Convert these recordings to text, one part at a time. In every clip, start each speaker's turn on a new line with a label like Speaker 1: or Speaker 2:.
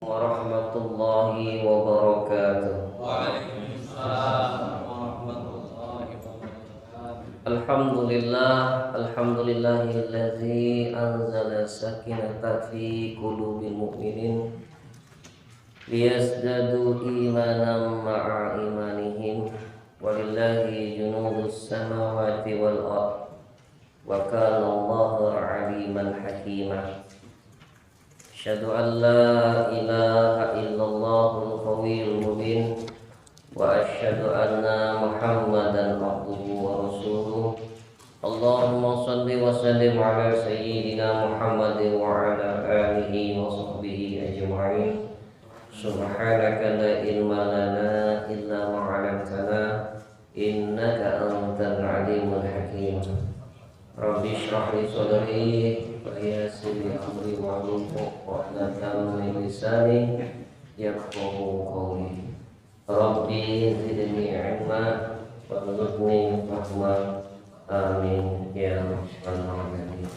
Speaker 1: Warahmatullahi wabarakatuh.
Speaker 2: Waalaikumsalam warahmatullahi wabarakatuh.
Speaker 1: Alhamdulillahillazi anzala sakinata fi qulubil mu'minin liyazdadu imanan ma'a imanihim walillahi junudus samawati wal ardh wa kana Allahu 'aliman hakima. Asyhadu an la ilaha illallahul qawiyyul mubin wa asyhadu anna Muhammadan abduhu wa rasuluh. Allahumma shalli wa sallim ala sayyidina Muhammadin wa ala alihi wa sahbihi ajma'in. Subhanaka la ilma lana illa ma 'allamtana innaka antal alimul hakim. Rabbi shrah li sadri wa yassir li amri wahlul 'uqdatam min lisani yafqahu qawli. Rabbi zidni 'ilma warzuqni fahma. Amin ya rabbal alamin.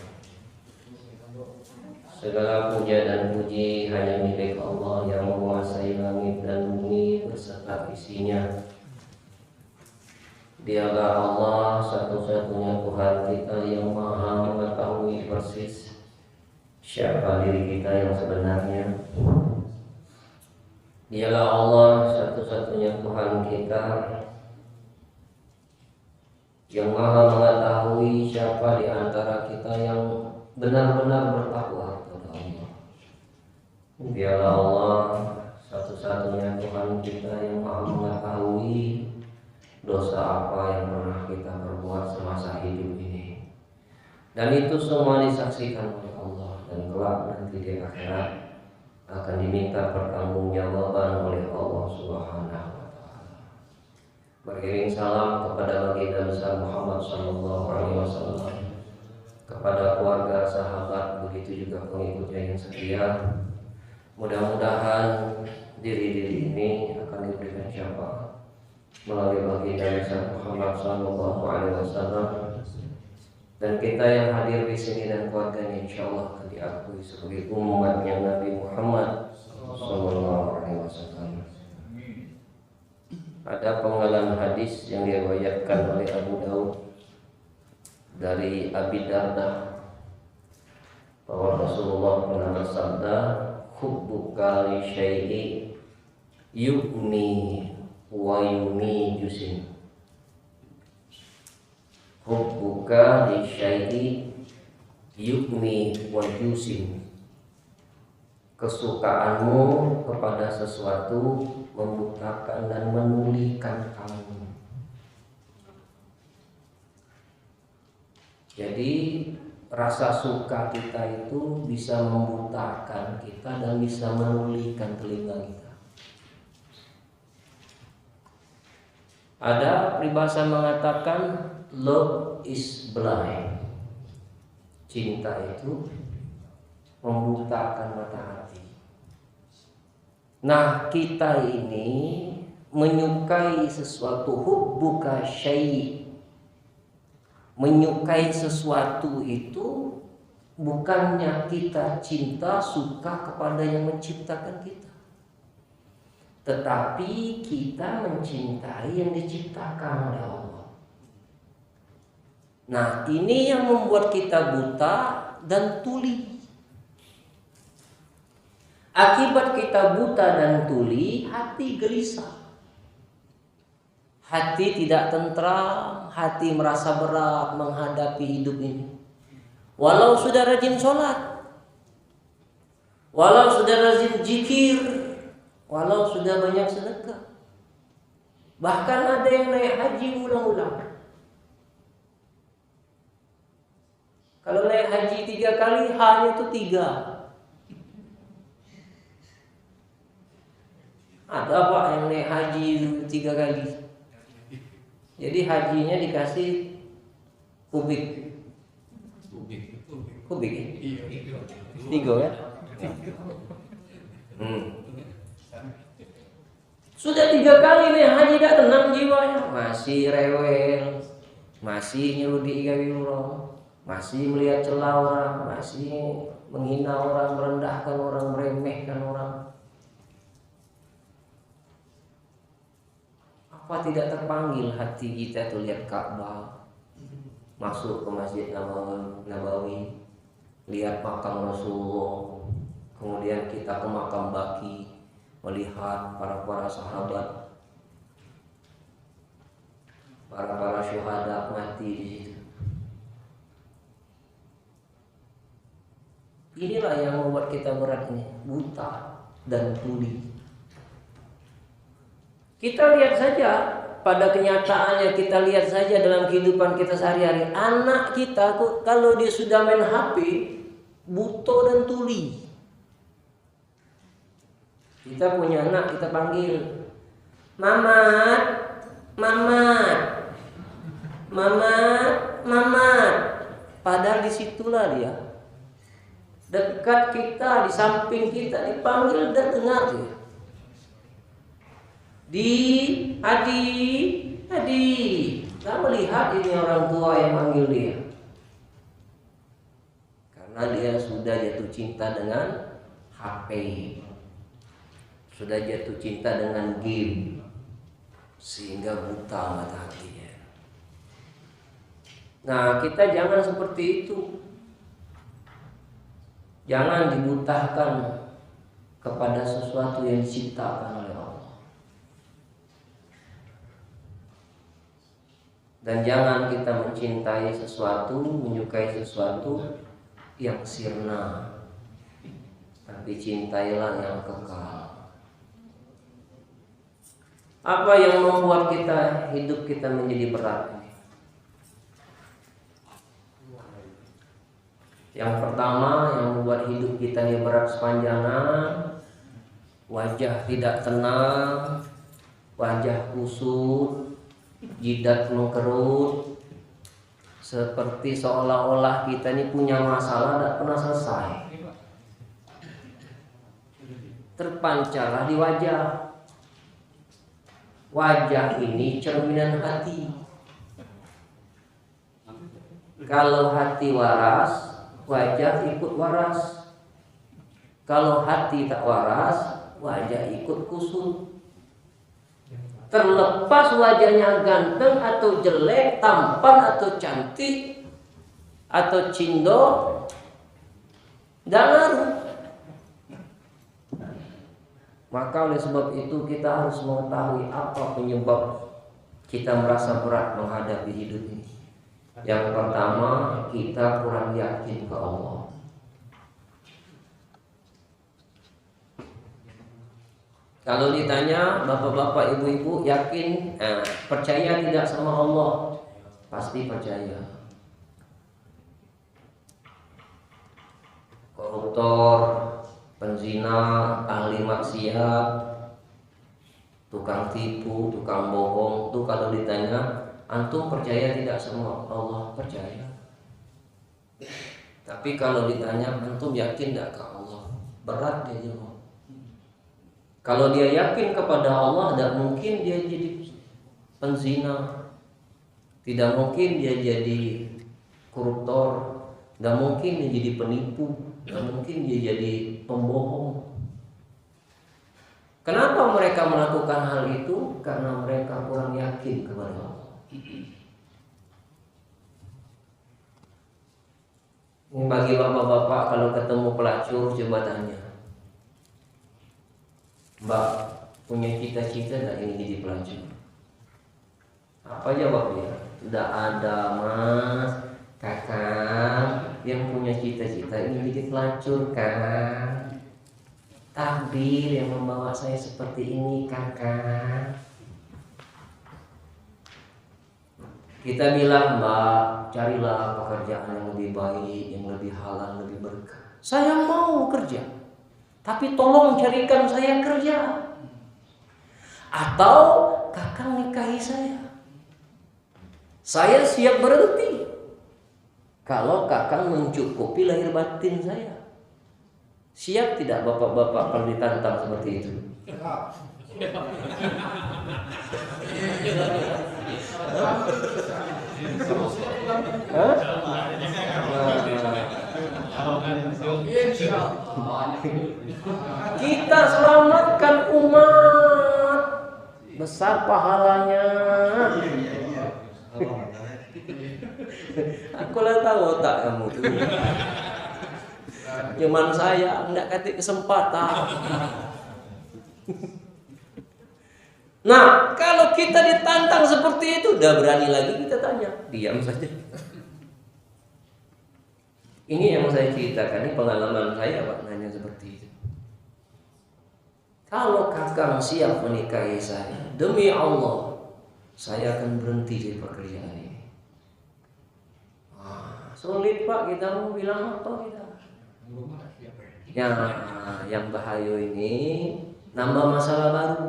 Speaker 1: Segala puja dan puji hanya milik Allah yang menguasai langit dan bumi beserta isinya. Dialah Allah satu-satunya Tuhan kita yang maha mengetahui persis siapa diri kita yang sebenarnya. Dialah Allah satu-satunya Tuhan kita yang maha mengetahui siapa di antara kita yang benar-benar bertakwa kepada Allah. Dialah Allah satu-satunya Tuhan kita yang maha mengetahui dosa apa yang pernah kita perbuat semasa hidup ini, dan itu semua disaksikan oleh Allah, dan kelak nanti di akhirat akan diminta pertanggungjawaban oleh Allah Subhanahu wa Ta'ala. Beriring salam kepada baginda besar Muhammad sallallahu alaihi wasallam, kepada keluarga, sahabat, begitu juga pengikutnya yang setia. Mudah-mudahan diri-diri ini akan diberikan syafaat melalui baginda besar Muhammad sallallahu alaihi wasallam, dan kita yang hadir di sini dan keluarganya insyaallah akan diakui sebagai umatnya Nabi Muhammad sallallahu alaihi wasallam. Ada penggalan hadis yang diriwayatkan oleh Abu Daud dari Abi Darda bahwa Rasulullah pernah bersabda, hubbuka li syai'i yu'ni wa yumi jusin. Hubbuka li syai'i yukmi wa jusin. Kesukaanmu kepada sesuatu membutakan dan menulikan kamu. Jadi rasa suka kita itu bisa membutakan kita dan bisa menulikan telinga kita. Ada peribahasa mengatakan love is blind. Cinta itu membutakan mata hati. Nah, kita ini menyukai sesuatu, hubbuka syai'. Menyukai sesuatu itu bukannya kita cinta, suka kepada yang menciptakan kita, tetapi kita mencintai yang diciptakan oleh Allah. Nah, ini yang membuat kita buta dan tuli. Akibat kita buta dan tuli, hati gelisah, hati tidak tentram, hati merasa berat menghadapi hidup ini. Walau sudah rajin sholat, walau sudah rajin zikir, walau sudah banyak sedekah, bahkan ada yang naik haji ulang-ulang. Kalau naik haji 3 kali, hanya itu 3. Ada Pak yang naik haji 3 kali. Jadi hajinya dikasih kubik. Kubik ya? 3 ya? Sudah 3 kali nih haji tidak tenang jiwanya, masih rewel, masih nyeludi igawi orang, masih melihat celah orang, masih menghina orang, merendahkan orang, meremehkan orang. Apa tidak terpanggil hati kita tuh lihat Ka'bah, masuk ke Masjid Nabawi, lihat makam Rasulullah, kemudian kita ke makam Baqi, melihat para sahabat, para syuhada mati di situ. Inilah yang membuat kita berat ini, buta dan tuli. Kita lihat saja pada kenyataannya, kita lihat saja dalam kehidupan kita sehari-hari. Anak kita kalau dia sudah main HP, buta dan tuli. Kita punya anak, kita panggil, Mamat, Mamat, Mamat, Mamat. Padahal disitulah dia, dekat kita, di samping kita, dipanggil dan dengar dia. Adi. Kita melihat ini orang tua yang manggil dia, karena dia sudah jatuh cinta dengan HP, sudah jatuh cinta dengan game, sehingga buta mata hatinya. Nah, kita jangan seperti itu. Jangan dibutahkan kepada sesuatu yang diciptakan oleh Allah. Dan jangan kita mencintai sesuatu, menyukai sesuatu yang sirna, tapi cintailah yang kekal. Apa yang membuat hidup kita menjadi berat? Yang pertama yang membuat hidup kita ini berat sepanjangan, wajah tidak tenang, wajah kusut, jidat mengkerut, seperti seolah-olah kita ini punya masalah tidak pernah selesai. Terpancarlah di wajah. Wajah ini cerminan hati. Kalau hati waras, wajah ikut waras. Kalau hati tak waras, wajah ikut kusut. Terlepas wajahnya ganteng atau jelek, tampan atau cantik, atau cindo, tidak ngaruh. Maka oleh sebab itu kita harus mengetahui apa penyebab kita merasa berat menghadapi hidup ini. Yang pertama, kita kurang yakin ke Allah. Kalau ditanya bapak-bapak, ibu-ibu yakin, percaya tidak sama Allah? Pasti percaya. Koruptor, penzina, ahli maksiat, tukang tipu, tukang bohong, itu kalau ditanya, antum percaya tidak sama Allah? Percaya. Tapi kalau ditanya, antum yakin tidak ke Allah? Berat dia jawab. Kalau dia yakin kepada Allah, tidak mungkin dia jadi penzina, tidak mungkin dia jadi koruptor, tidak mungkin dia jadi penipu, tidak mungkin dia jadi pembohong. Kenapa mereka melakukan hal itu? Karena mereka kurang yakin kepada Allah. Bagi bapak-bapak, kalau ketemu pelacur, coba tanya, Mbak, punya cita-cita gak ingin jadi pelacur? Apa jawabnya? Tidak ada mas, kakak yang punya cita-cita ingin jadi pelacur kan. Takdir yang membawa saya seperti ini kakak. Kita bilang, Mbak, carilah pekerjaan yang lebih baik, yang lebih halal, lebih berkah. Saya mau kerja, tapi tolong carikan saya kerja. Atau kakak nikahi saya. Saya siap berhenti kalau kakak mencukupi lahir batin saya. Siap tidak bapak-bapak kalau ditantang seperti itu? Kita selamatkan umat besar pahalanya. Aku lah tahu otak kamu tuh. Cuman saya enggak kasih kesempatan. Nah, kalau kita ditantang seperti itu, udah berani lagi kita tanya, diam saja. Ini yang saya ceritakan, ini pengalaman saya Pak, nanya seperti itu. Kalau kakang siap menikahi saya, demi Allah, saya akan berhenti dari pekerjaan ini. Sulit Pak, kita mau bilang apa kita? Yang bahaya ini nambah masalah baru.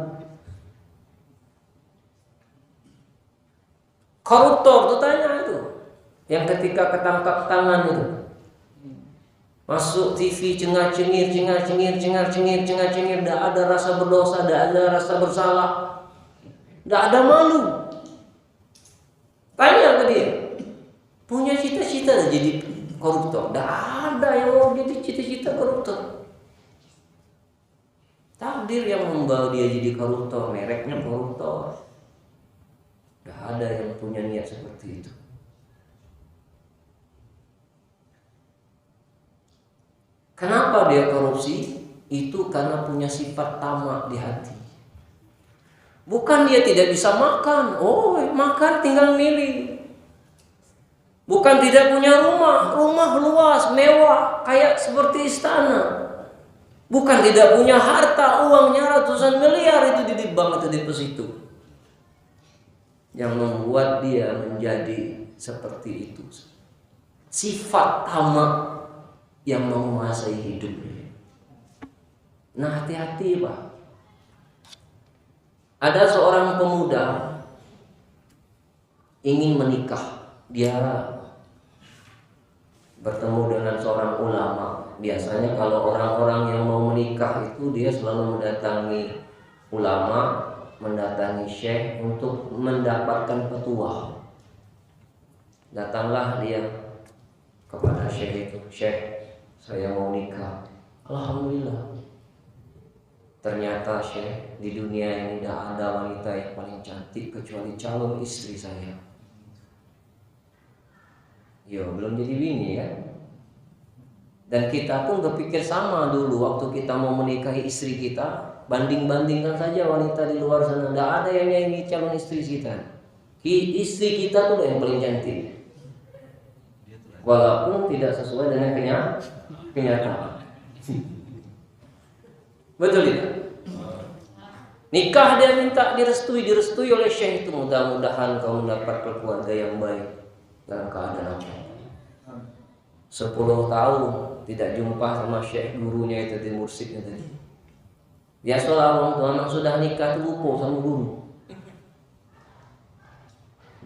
Speaker 1: Koruptor tuh tanya itu, yang ketika ketangkap tangan itu, masuk TV cengar-cengir, tidak ada rasa berdosa, tidak ada rasa bersalah, tidak ada malu. Tanya ke dia, punya cita-cita jadi koruptor? Tidak ada yang mau jadi cita-cita koruptor. Takdir yang membawa dia jadi koruptor, mereknya koruptor. Tidak ada yang punya niat seperti itu. Kenapa dia korupsi? Itu karena punya sifat tamak di hati. Bukan dia tidak bisa makan. Oh, makan tinggal milih. Bukan tidak punya rumah luas, mewah, kayak seperti istana. Bukan tidak punya harta, uangnya ratusan miliar itu di bank atau deposito. Yang membuat dia menjadi seperti itu. Sifat tamak yang menguasai hidupnya. Nah, hati-hati Pak. Ada seorang pemuda ingin menikah. Dia bertemu dengan seorang ulama. Biasanya kalau orang-orang yang mau menikah itu dia selalu mendatangi ulama, mendatangi syekh untuk mendapatkan petua. Datanglah dia kepada syekh itu, "Syekh, saya mau nikah." Alhamdulillah. Ternyata syekh, di dunia ini tidak ada wanita yang paling cantik kecuali calon istri saya. Yo, belum jadi bini ya. Dan kita pun berpikir sama dulu waktu kita mau menikahi istri kita. Banding-bandingkan saja wanita di luar sana. Tidak ada yang nyanyi calon istri kita. Istri kita tuh yang paling cantik. Walaupun tidak sesuai dengan kenyataan. Betul tidak? Nikah dia minta direstui oleh syekh itu. Mudah-mudahan kau mendapat keluarga yang baik dalam keadaan apa. 10 tahun tidak jumpa sama syekh gurunya itu, di mursyidnya tadi. Biasalah orang tua anak sudah nikah itu lupa sama guru.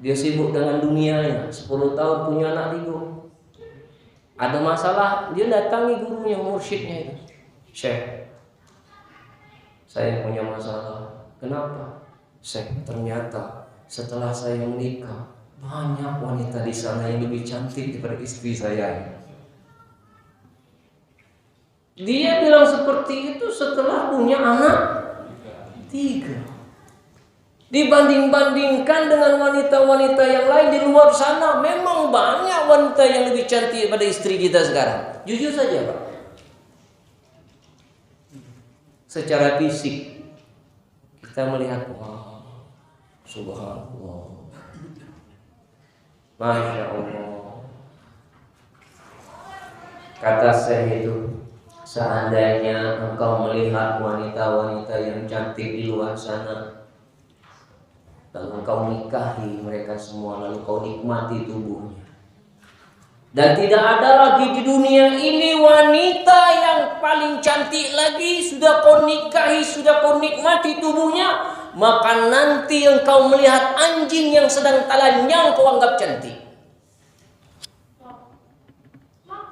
Speaker 1: Dia sibuk dengan dunianya. 10 tahun punya anak 3. Ada masalah, dia datangi gurunya, mursyidnya itu. Syekh, saya punya masalah. Kenapa? Syekh, ternyata setelah saya menikah banyak wanita di sana yang lebih cantik daripada istri saya. Dia bilang seperti itu setelah punya anak 3. Dibanding-bandingkan dengan wanita-wanita yang lain di luar sana, memang banyak wanita yang lebih cantik daripada istri kita sekarang. Jujur saja Pak. Secara fisik kita melihat, wah, subhanallah, masya Allah. Kata saya itu, seandainya engkau melihat wanita-wanita yang cantik di luar sana, lalu engkau nikahi mereka semua, lalu kau nikmati tubuhnya, dan tidak ada lagi di dunia ini wanita yang paling cantik lagi, sudah kau nikahi, sudah kau nikmati tubuhnya, maka nanti engkau melihat anjing yang sedang telanjang kau anggap cantik.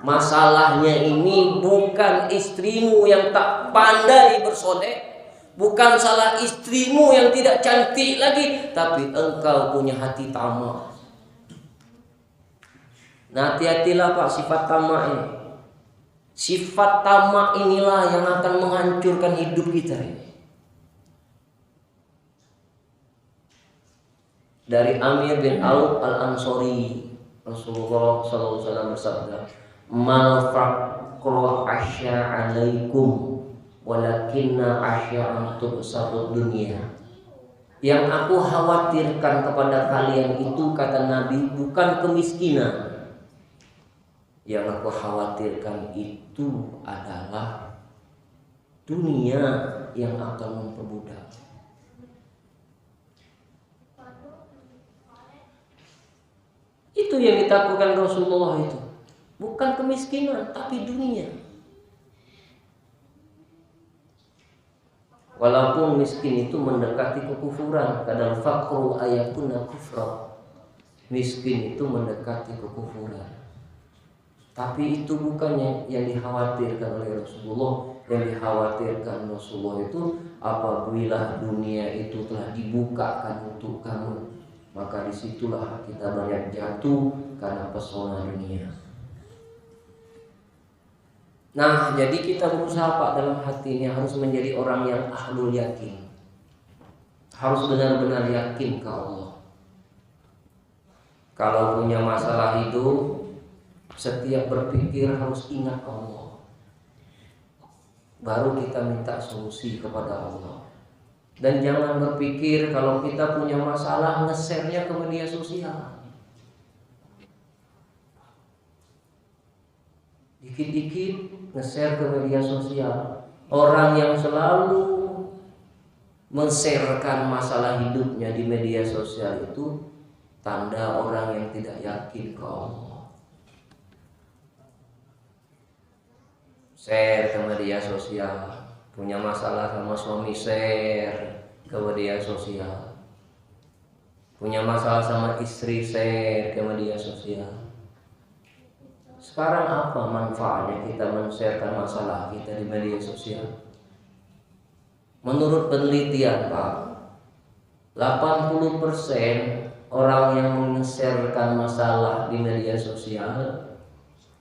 Speaker 1: Masalahnya ini bukan istrimu yang tak pandai bersolek, bukan salah istrimu yang tidak cantik lagi, tapi engkau punya hati tamak. Nah, hati-hatilah Pak, sifat tamak ini. Sifat tamak inilah yang akan menghancurkan hidup kita ini. Dari Amir bin Auf al-Ansori, Rasulullah SAW bersabda, "Mal faqru asya alaikum, walakinna asya antum sabut dunia." Yang aku khawatirkan kepada kalian itu, kata Nabi, bukan kemiskinan. Yang aku khawatirkan itu adalah dunia yang akan memperbudak. Itu yang ditakutkan Rasulullah itu. Bukan kemiskinan, tapi dunia. Walaupun miskin itu mendekati kekufuran, kadang faqru ayakuna kufra. Miskin itu mendekati kekufuran. Tapi itu bukannya yang dikhawatirkan oleh Rasulullah. Yang dikhawatirkan Rasulullah itu apabila dunia itu telah dibukakan untuk kamu, maka disitulah kita banyak jatuh karena pesona dunia. Nah, jadi kita berusaha Pak dalam hati ini harus menjadi orang yang ahlul yakin. Harus benar-benar yakin ke Allah. Kalau punya masalah hidup, setiap berpikir harus ingat Allah. Baru kita minta solusi kepada Allah. Dan jangan berpikir kalau kita punya masalah nge-share-nya ke media sosial. Dikit-dikit nge-share ke media sosial. Orang yang selalu men-sharekan masalah hidupnya di media sosial itu tanda orang yang tidak yakin ke Allah. Share ke media sosial, punya masalah sama suami, share ke media sosial. Punya masalah sama istri, share ke media sosial. Sekarang apa manfaatnya kita men-sharekan masalah kita di media sosial? Menurut penelitian Pak, 80% orang yang men-sharekan masalah di media sosial,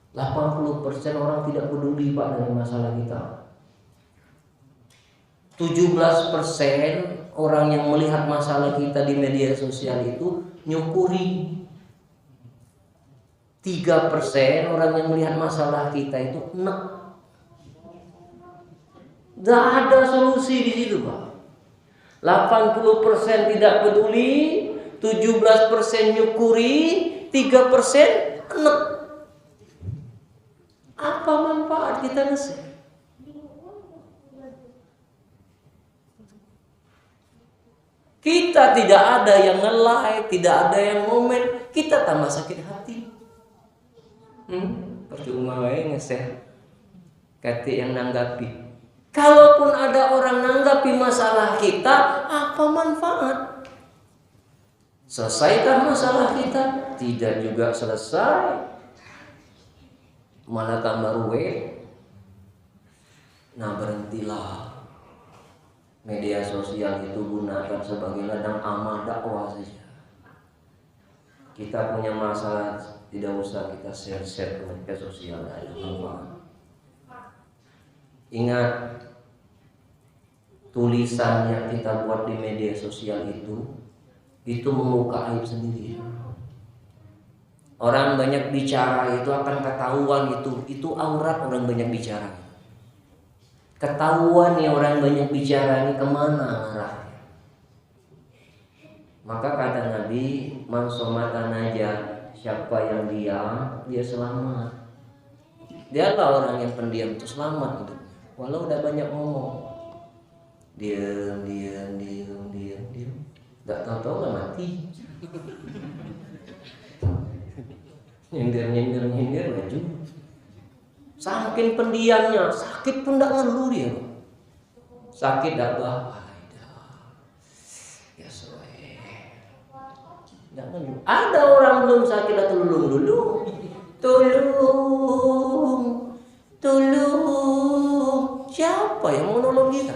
Speaker 1: 80% orang tidak peduli Pak dengan masalah kita. 17% orang yang melihat masalah kita di media sosial itu nyukuri. 3% orang yang melihat masalah kita itu enek. Gak ada solusi di situ Pak. 80% tidak peduli, 17% nyukuri, 3% enek. Apa manfaat kita nge-share? Kita tidak ada yang nge-like, tidak ada yang komen, kita tambah sakit hati. Percuma wae nge-share. Kati yang nanggapi. Kalaupun ada orang nanggapi masalah kita, apa manfaat? Selesaikan masalah kita? Tidak juga selesai. Malah tambah ruwet. Nah, berhentilah. Media sosial itu gunakan sebagai ladang amal dakwah saja. Kita punya masalah, tidak usah kita share-share ke media sosial. Ingat, tulisan yang kita buat di media sosial itu membuka aib sendiri. Orang banyak bicara itu akan ketahuan itu aurat orang banyak bicara. Ketahuan nih orang banyak bicara ini kemana arahnya. Maka kata Nabi, man somatan aja, siapa yang diam dia selamat. Dialah orang yang pendiam itu selamat gitu. Walau udah banyak ngomong, diam. Gak tahu gak mati. Nyindir maju. Saking pendiamnya, sakit pun gak ngeluh dia. Sakit apa? Ya soe. Gak ngeluh. Ada orang belum sakit atau lulung dulu. Tolong. Siapa yang mau nolong kita?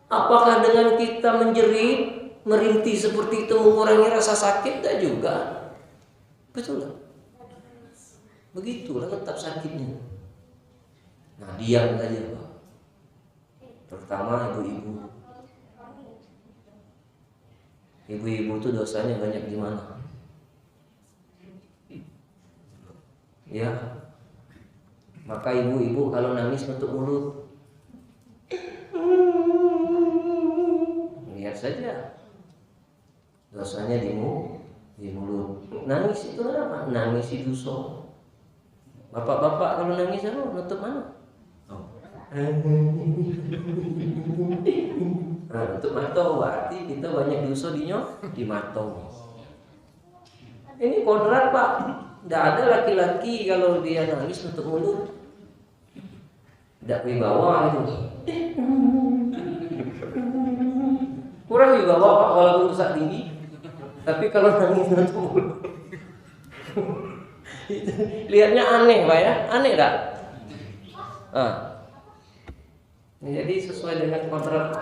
Speaker 1: Apakah dengan kita menjerit, merintih seperti itu mengurangi rasa sakit? Tak juga. Betul lah. Begitulah tetap sakitnya. Nah, diam saja Pak. Terutama ibu-ibu. Ibu-ibu tuh dosanya banyak di mana? Ya. Maka ibu-ibu kalau nangis nutup mulut. Lihat saja. Dosanya di mulut. Nangis itu apa? Nangis itu dosa. Bapak-bapak kalau nangis apa? Nutup mana? Nah, nutup mata berarti kita banyak dosa di mata. Ini kodrat Pak. Tidak ada laki-laki kalau dia nangis nutup mulut. Tidak wibawa itu. Kurang wibawa Pak walaupun dosa tinggi. Tapi kalau nangis nutup mulut. Lihatnya aneh Pak ya. Aneh tak? Jadi sesuai dengan kodrat.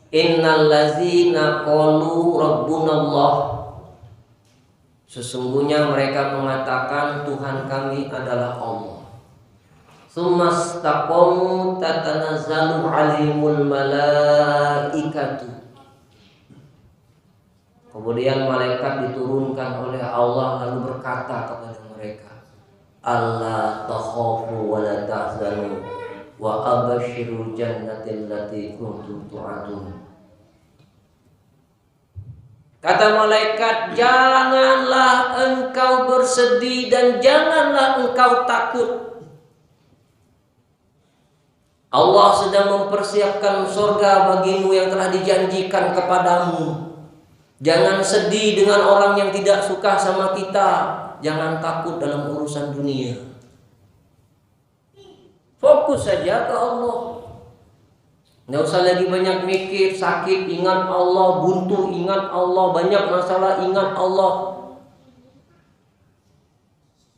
Speaker 1: Innal ladzina qalu rabbunallah. Sesungguhnya mereka mengatakan Tuhan kami adalah Allah. Tsumastaqamu tatanazzalu 'alaihimul malaikatu. Kemudian malaikat diturunkan oleh Allah lalu berkata kepada mereka, alla takhafu wa la tahzanu wa abashirul jannatil lati kuntum tu'adun. Kata malaikat, janganlah engkau bersedih dan janganlah engkau takut. Allah sedang mempersiapkan surga bagimu yang telah dijanjikan kepadamu. Jangan sedih dengan orang yang tidak suka sama kita. Jangan takut dalam urusan dunia. Fokus saja ke Allah. Nggak usah lagi banyak mikir, sakit ingat Allah, buntu ingat Allah, banyak masalah ingat Allah.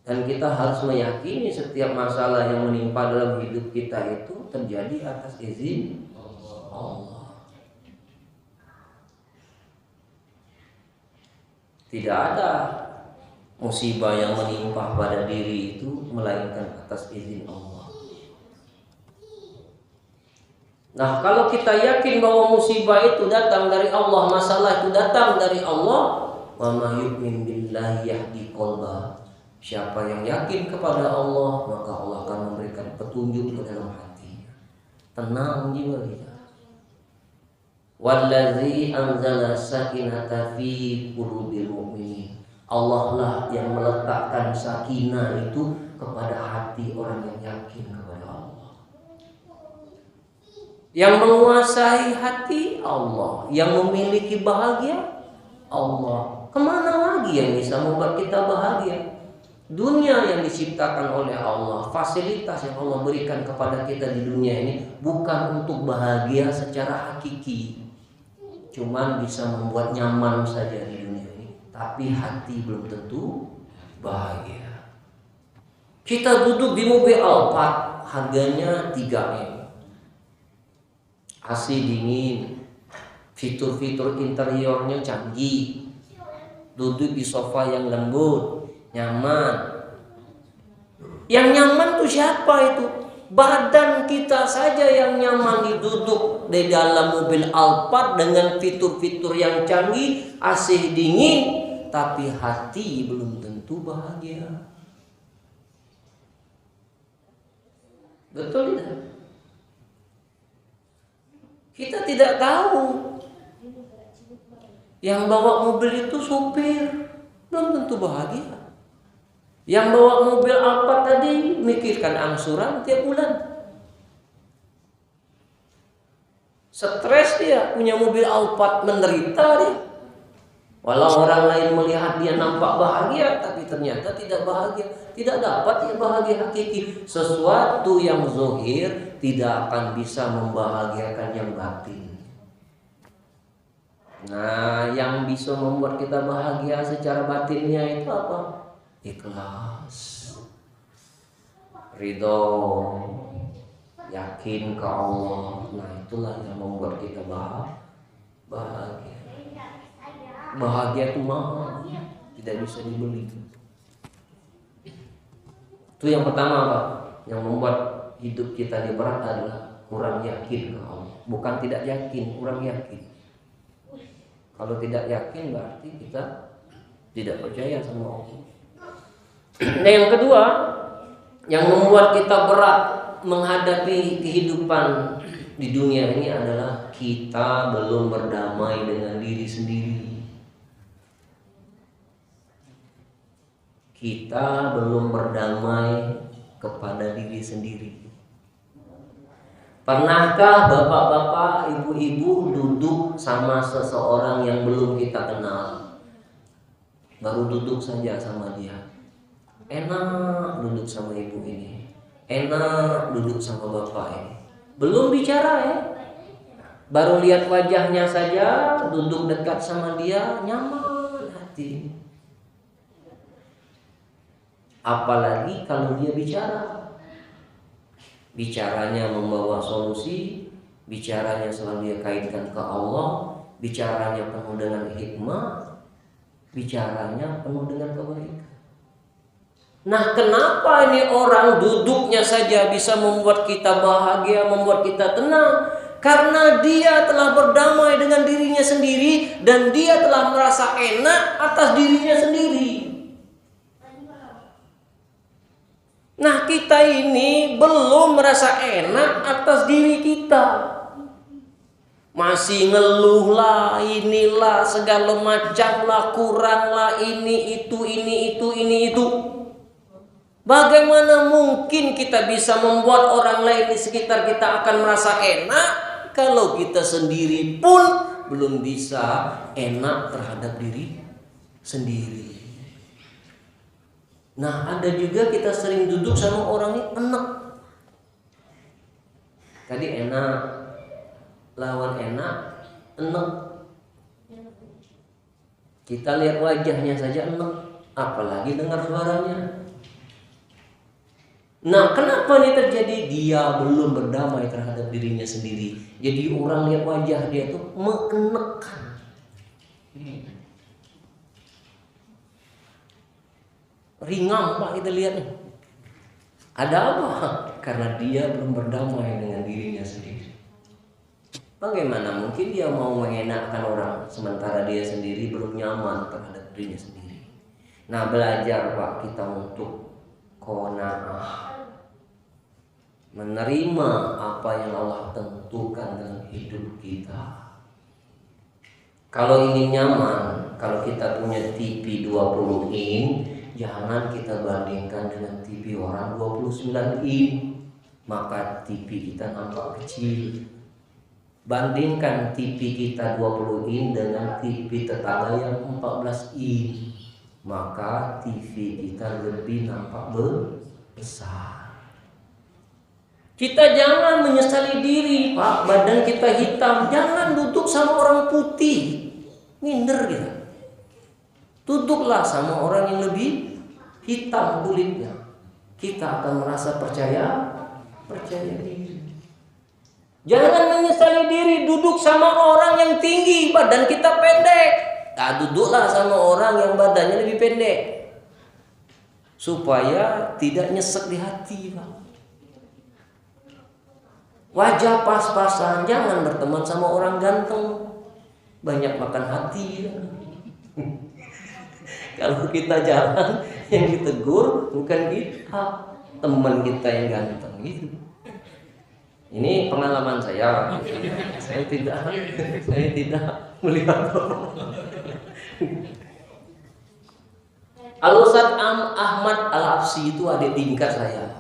Speaker 1: Dan kita harus meyakini setiap masalah yang menimpa dalam hidup kita itu terjadi atas izin Allah. Tidak ada musibah yang menimpa pada diri itu melainkan atas izin Allah. Nah, kalau kita yakin bahwa musibah itu datang dari Allah, masalah itu datang dari Allah, wa may yu'min billahi yahdi qalbah. Siapa yang yakin kepada Allah, maka Allah akan memberikan petunjuk ke dalam hatinya. Tenang jiwa kita. Wallazi anzala sakinata fi qulubil mu'minin. Allah lah yang meletakkan sakinah itu kepada hati orang yang yakin kepada Allah. Yang menguasai hati Allah, yang memiliki bahagia Allah. Kemana lagi yang bisa membuat kita bahagia? Dunia yang diciptakan oleh Allah, fasilitas yang Allah berikan kepada kita di dunia ini bukan untuk bahagia secara hakiki. Cuman bisa membuat nyaman saja di dunia ini, tapi hati belum tentu bahagia. Kita duduk di mobil Alphard, harganya 3M. AC dingin, fitur-fitur interiornya canggih, duduk di sofa yang lembut, nyaman. Yang nyaman tuh siapa itu? Badan kita saja yang nyaman duduk di dalam mobil Alphard dengan fitur-fitur yang canggih, AC dingin, tapi hati belum tentu bahagia. Betul tidak? Kita tidak tahu. Yang bawa mobil itu supir, belum tentu bahagia. Yang bawa mobil Alphard tadi mikirkan angsuran tiap bulan. Stres dia, punya mobil Alphard, menderita dia. Walau orang lain melihat dia nampak bahagia, tapi ternyata tidak bahagia. Tidak dapat dia bahagia hakiki. Sesuatu yang zahir tidak akan bisa membahagiakan yang batin. Nah, yang bisa membuat kita bahagia secara batinnya itu apa? Ikhlas, ridho, yakin ke Allah. Nah, itulah yang membuat kita bahagia. Bahagia itu mahal, tidak bisa dibeli. Itu yang pertama Pak, yang membuat hidup kita ini berat adalah kurang yakin ke Allah. Bukan tidak yakin, kurang yakin. Kalau tidak yakin berarti kita tidak percaya sama Allah. Nah, yang kedua yang membuat kita berat menghadapi kehidupan di dunia ini adalah kita belum berdamai dengan diri sendiri. Kita belum berdamai kepada diri sendiri. Pernahkah bapak-bapak, ibu-ibu duduk sama seseorang yang belum kita kenal? Baru duduk saja sama dia. Enak duduk sama ibu ini. Enak duduk sama bapak ini. Belum bicara ya. Baru lihat wajahnya saja, duduk dekat sama dia, nyaman hati. Apalagi kalau dia bicara. Bicaranya membawa solusi, bicaranya selalu dia kaitkan ke Allah, bicaranya penuh dengan hikmah, bicaranya penuh dengan kebaikan. Nah, kenapa ini orang duduknya saja bisa membuat kita bahagia, membuat kita tenang? Karena dia telah berdamai dengan dirinya sendiri dan dia telah merasa enak atas dirinya sendiri. Nah, kita ini belum merasa enak atas diri kita. Masih ngeluh lah, inilah segala macam lah, kurang lah, ini itu. Bagaimana mungkin kita bisa membuat orang lain di sekitar kita akan merasa enak kalau kita sendiri pun belum bisa enak terhadap diri sendiri. Nah, ada juga kita sering duduk sama orang ini enak. Tadi enak, lawan enak. Kita lihat wajahnya saja enak, apalagi dengar suaranya. Nah, kenapa ini terjadi? Dia belum berdamai terhadap dirinya sendiri. Jadi orang lihat wajah dia tuh mengenekan. Ringan Pak kita lihat nih. Ada apa? Karena dia belum berdamai dengan dirinya sendiri. Bagaimana mungkin dia mau mengenakkan orang sementara dia sendiri belum nyaman terhadap dirinya sendiri. Nah, belajar Pak kita untuk qanaah, menerima apa yang Allah tentukan dalam hidup kita. Kalau ingin nyaman, kalau kita punya TV 20 in, jangan kita bandingkan dengan TV orang 29 in, maka TV kita nampak kecil. Bandingkan TV kita 20 in dengan TV tetangga yang 14 in, maka TV kita lebih nampak besar. Kita jangan menyesali diri, Pak, badan kita hitam. Jangan duduk sama orang putih, minder kita. Duduklah sama orang yang lebih hitam kulitnya. Kita akan merasa percaya diri. Jangan menyesali diri duduk sama orang yang tinggi, badan kita pendek. Nah, duduklah sama orang yang badannya lebih pendek, supaya tidak nyesek di hati, Pak. Wajah pas-pasan, jangan berteman sama orang ganteng, banyak makan hati. Kalau kita jalan, yang ditegur bukan kita, teman kita yang ganteng gitu. Ini pengalaman saya. Saya tidak melihat. Al-Ustadz Ahmad Al-Afsi itu adik tingkat saya.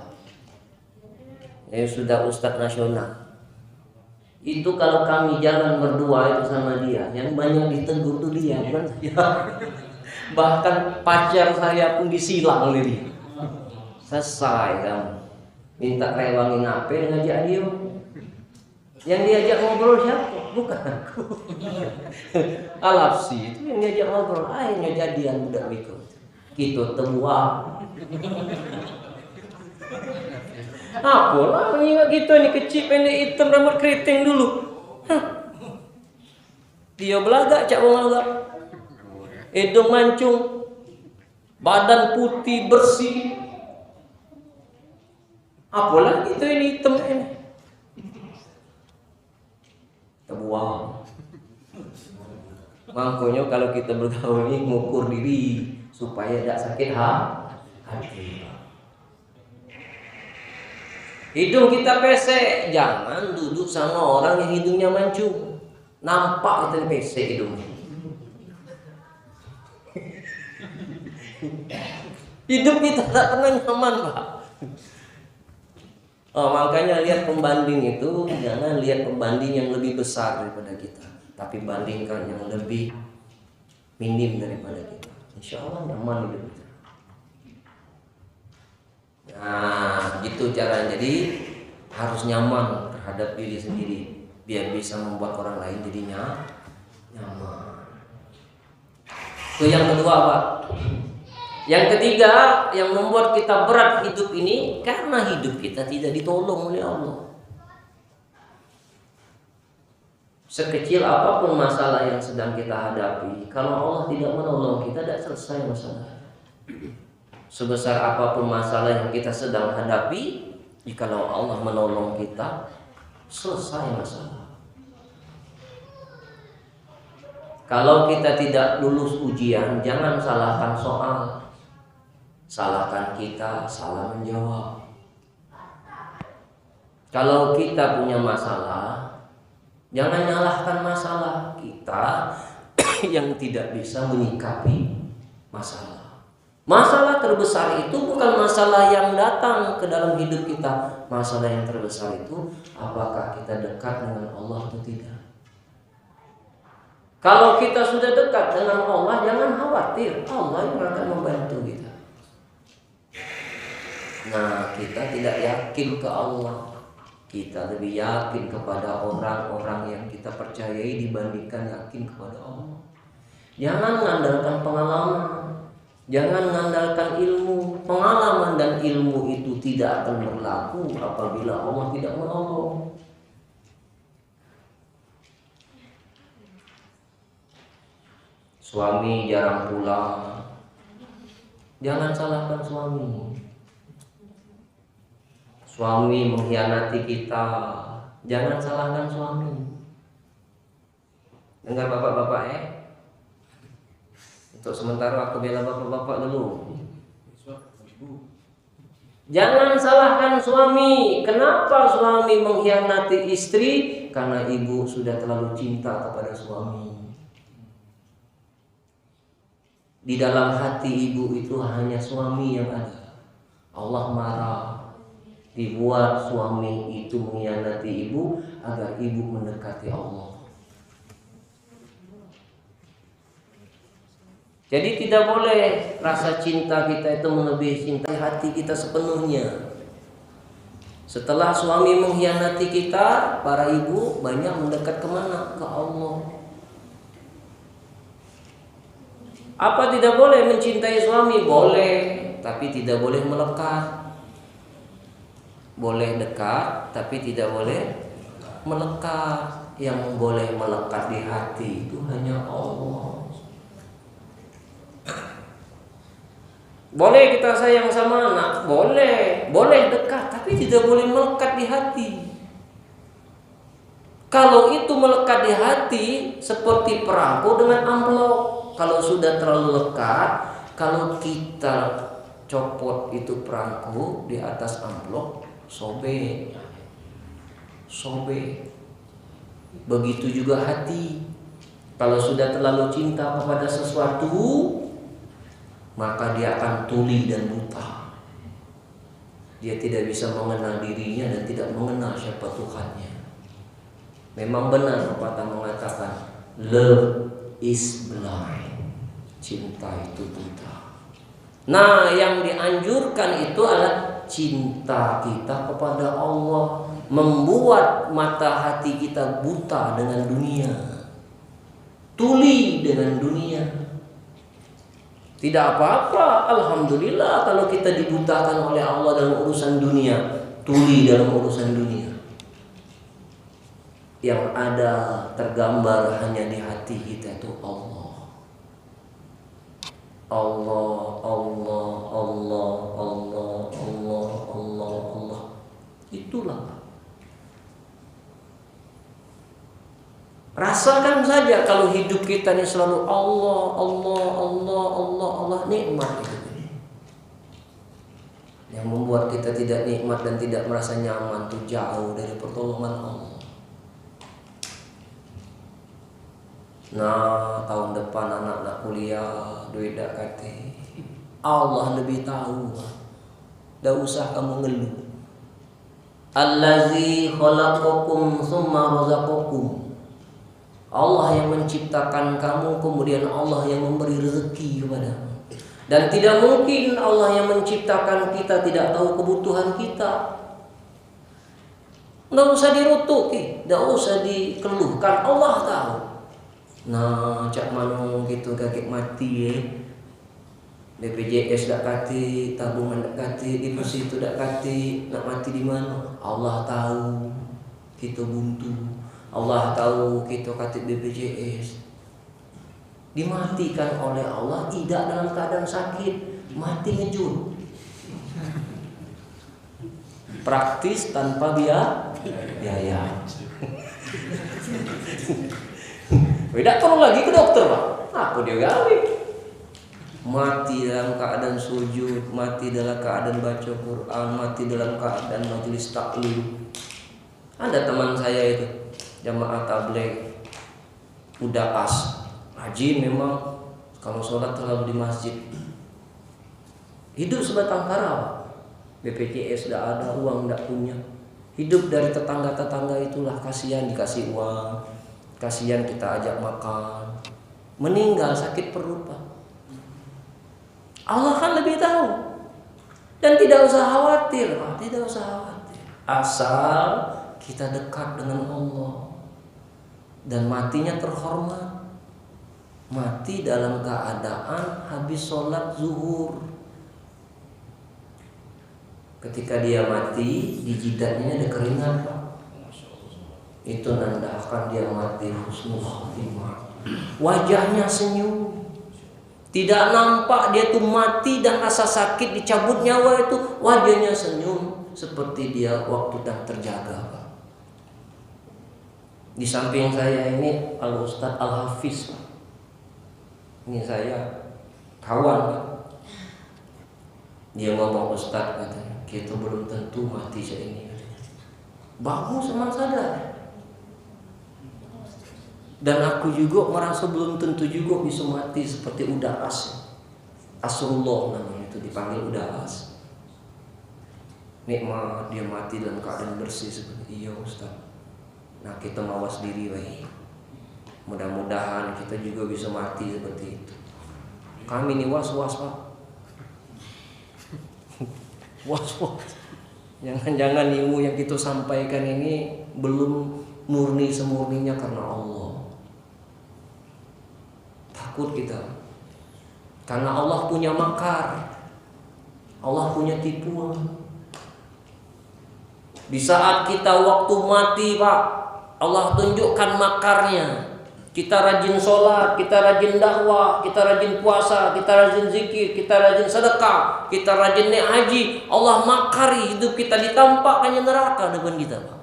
Speaker 1: Sudah Ustadz nasional. Itu kalau kami jalan berdua itu sama dia, yang banyak ditegur tuh dia, bukan saya. Bahkan pacar saya pun disilang oleh dia. Selesai kamu. Minta rewangin HP ngajak dia. Yang diajak ngobrol siapa? Bukan aku. Al-Afsi itu yang diajak ngobrol. Akhirnya jadian budak itu. Kita temua. Apalah mengingat kita ini kecil pendek hitam rambut keriting dulu. Dia belagak cak belagak. Hidung mancung, badan putih bersih. Apalah kita ini hitam ini. uang. Makanya kalau kita bergaul ini ngukur diri supaya tidak sakit hati. Hidung kita pesek, jangan duduk sama orang yang hidungnya mancung. Nampak itu pesek hidungnya. Hidup kita tak pernah nyaman, Pak. Makanya lihat pembanding itu, jangan lihat pembanding yang lebih besar daripada kita, tapi bandingkan yang lebih minim daripada kita. Insya Allah nyaman hidup kita. Nah, gitu caranya. Jadi harus nyaman terhadap diri sendiri biar bisa membuat orang lain jadinya nyaman. Itu yang kedua, Pak. Yang ketiga yang membuat kita berat hidup ini karena hidup kita tidak ditolong oleh Allah. Sekecil apapun masalah yang sedang kita hadapi, kalau Allah tidak menolong kita, tidak selesai masalah. Sebesar apapun masalah yang kita sedang hadapi, jikalau Allah menolong kita, selesai masalah. Kalau kita tidak lulus ujian, jangan salahkan soal. Salahkan kita salah menjawab. Kalau kita punya masalah, jangan nyalahkan masalah kita yang tidak bisa menyikapi masalah. Masalah terbesar itu bukan masalah yang datang ke dalam hidup kita. Masalah yang terbesar itu apakah kita dekat dengan Allah atau tidak. Kalau kita sudah dekat dengan Allah, jangan khawatir, Allah yang akan membantu kita. Nah, kita tidak yakin ke Allah, kita lebih yakin kepada orang-orang yang kita percayai dibandingkan yakin kepada Allah. Jangan mengandalkan pengalaman, jangan mengandalkan ilmu. Pengalaman dan ilmu itu tidak akan berlaku apabila Allah tidak menolong. Suami jarang pulang, jangan salahkan suami. Suami mengkhianati kita, jangan salahkan suami. Dengar bapak-bapak Untuk sementara aku bela bapak-bapak dulu. Jangan salahkan suami. Kenapa suami mengkhianati istri? Karena ibu sudah terlalu cinta kepada suami. Di dalam hati ibu itu hanya suami yang ada. Allah marah. Dibuat suami itu mengkhianati ibu agar ibu mendekati Allah. Jadi tidak boleh rasa cinta kita itu melebihi cinta hati kita sepenuhnya. Setelah suami mengkhianati kita, para ibu banyak mendekat kemana? Ke Allah. Apa tidak boleh mencintai suami? Boleh, tapi tidak boleh melekat. Boleh dekat, tapi tidak boleh melekat. Yang boleh melekat di hati itu hanya Allah. Boleh kita sayang sama anak, boleh dekat, tapi tidak boleh melekat di hati. Kalau itu melekat di hati seperti perangko dengan amplop. Kalau sudah terlalu lekat, kalau kita copot itu perangko di atas amplop, sobek. Begitu juga hati. Kalau sudah terlalu cinta kepada sesuatu, maka dia akan tuli dan buta. Dia tidak bisa mengenal dirinya dan tidak mengenal siapa Tuhannya. Memang benar pepatah mengatakan love is blind. Cinta itu buta. Nah, yang dianjurkan itu adalah cinta kita kepada Allah, membuat mata hati kita buta dengan dunia, tuli dengan dunia. Tidak apa-apa, alhamdulillah kalau kita dibutakan oleh Allah dalam urusan dunia, tuli dalam urusan dunia. Yang ada tergambar hanya di hati kita itu Allah. Allah, Allah, Allah, Allah, Allah, Allah, Allah. Itulah. Rasakan saja kalau hidup kita ini selalu Allah, Allah, Allah, Allah, Allah, nikmat hidup ini. Yang membuat kita tidak nikmat dan tidak merasa nyaman itu jauh dari pertolongan Allah. Nah, tahun depan anak-anak kuliah, duit dak kate. Allah lebih tahu. Dah usah kamu ngeluh. Allazi khalaqakum tsumma razaqakum. Allah yang menciptakan kamu, kemudian Allah yang memberi rezeki kepadamu. Dan tidak mungkin Allah yang menciptakan kita tidak tahu kebutuhan kita. Tidak usah dirutuki, tidak usah dikeluhkan, Allah tahu. Nah, cak mano gitu kakek mati ya. BPJS dak kati, tabungan dak kati, deposito dak kati, nak mati di mana? Allah tahu. Kita buntu. Allah tahu kita kati BPJS. Dimatikan oleh Allah tidak dalam keadaan sakit, mati ngejut. Praktis tanpa biaya. Tidak perlu lagi ke dokter, Pak. Apa dia gawe? Mati dalam keadaan sujud, mati dalam keadaan baca Quran, mati dalam keadaan majelis taklim. Ada teman saya itu jamaah tabligh udah as, rajin memang, kalau sholat selalu di masjid. Hidup sebatang kara, Pak. BPJS tidak ada, uang tidak punya. Hidup dari tetangga-tetangga itulah, kasihan dikasih uang, kasihan kita ajak makan. Meninggal sakit perut, Pak. Allah kan lebih tahu. Dan tidak usah khawatir, Pak. Tidak usah khawatir. Asal kita dekat dengan Allah. Dan matinya terhormat. Mati dalam keadaan habis sholat zuhur. Ketika dia mati, di jidatnya ada keringat, Pak. Itu nandakan dia mati husnul khotimah. Wajahnya senyum. Tidak nampak dia tuh mati dan rasa sakit dicabut nyawa itu. Wajahnya senyum seperti dia waktu dan terjaga, Pak. Di samping saya ini Al-Ustadz Al-Hafiz, Pak. Ini saya kawan, Pak. Dia ngomong, Ustadz katanya, kita belum tentu mati saya ini. Bagus, emang sadar. Dan aku juga merasa belum tentu juga bisa mati seperti udaas. Asrullah namanya itu, dipanggil udaas. Nikmat dia mati dalam keadaan bersih seperti iya, Ustaz. Nah, kita mawas diri baik. Mudah-mudahan kita juga bisa mati seperti itu. Kami ini was-was, Pak. Was-was. Jangan-jangan ilmu yang kita sampaikan ini belum murni semurninya karena Allah. Takut kita. Karena Allah punya makar. Allah punya tipuan. Di saat kita waktu mati, Pak, Allah tunjukkan makarnya. Kita rajin sholat, kita rajin dakwah, kita rajin puasa, kita rajin zikir, kita rajin sedekah, kita rajin naik haji. Allah makari hidup kita, ditampakkannya neraka depan kita, Pak.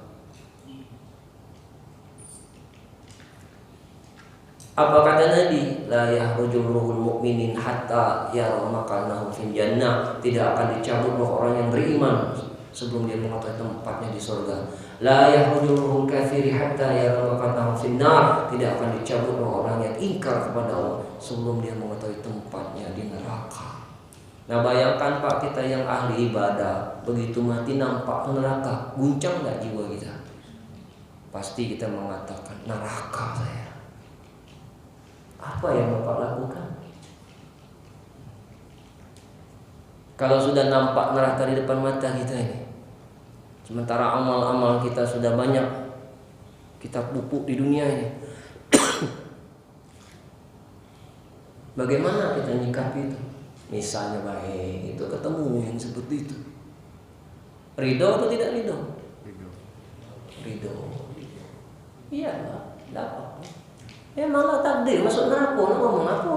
Speaker 1: Apa kata Nabi? La yahrujul ruhul mu'minin hatta yara makanahu fil jannah. Tidak akan dicabut roh orang yang beriman sebelum dia mengetahui tempatnya di surga. La yahrujul ruhul kafiri hatta yara makanahu fil nar. Tidak akan dicabut roh orang yang ingkar kepada Allah sebelum dia mengetahui tempatnya di neraka. Nah, bayangkan, Pak, kita yang ahli ibadah, begitu mati nampak neraka, guncang enggak jiwa kita? Pasti kita mengatakan, neraka saya. Apa yang Bapak lakukan? Kalau sudah nampak neraka di depan mata kita ini, sementara amal-amal kita sudah banyak kita pupuk di dunia ini, bagaimana kita menyikapi itu? Misalnya baik, itu ketemu yang seperti itu, ridho atau tidak ridho? Ridho. Iya, Pak, dapat. Malah takdir masuk neraka, ngomong apa?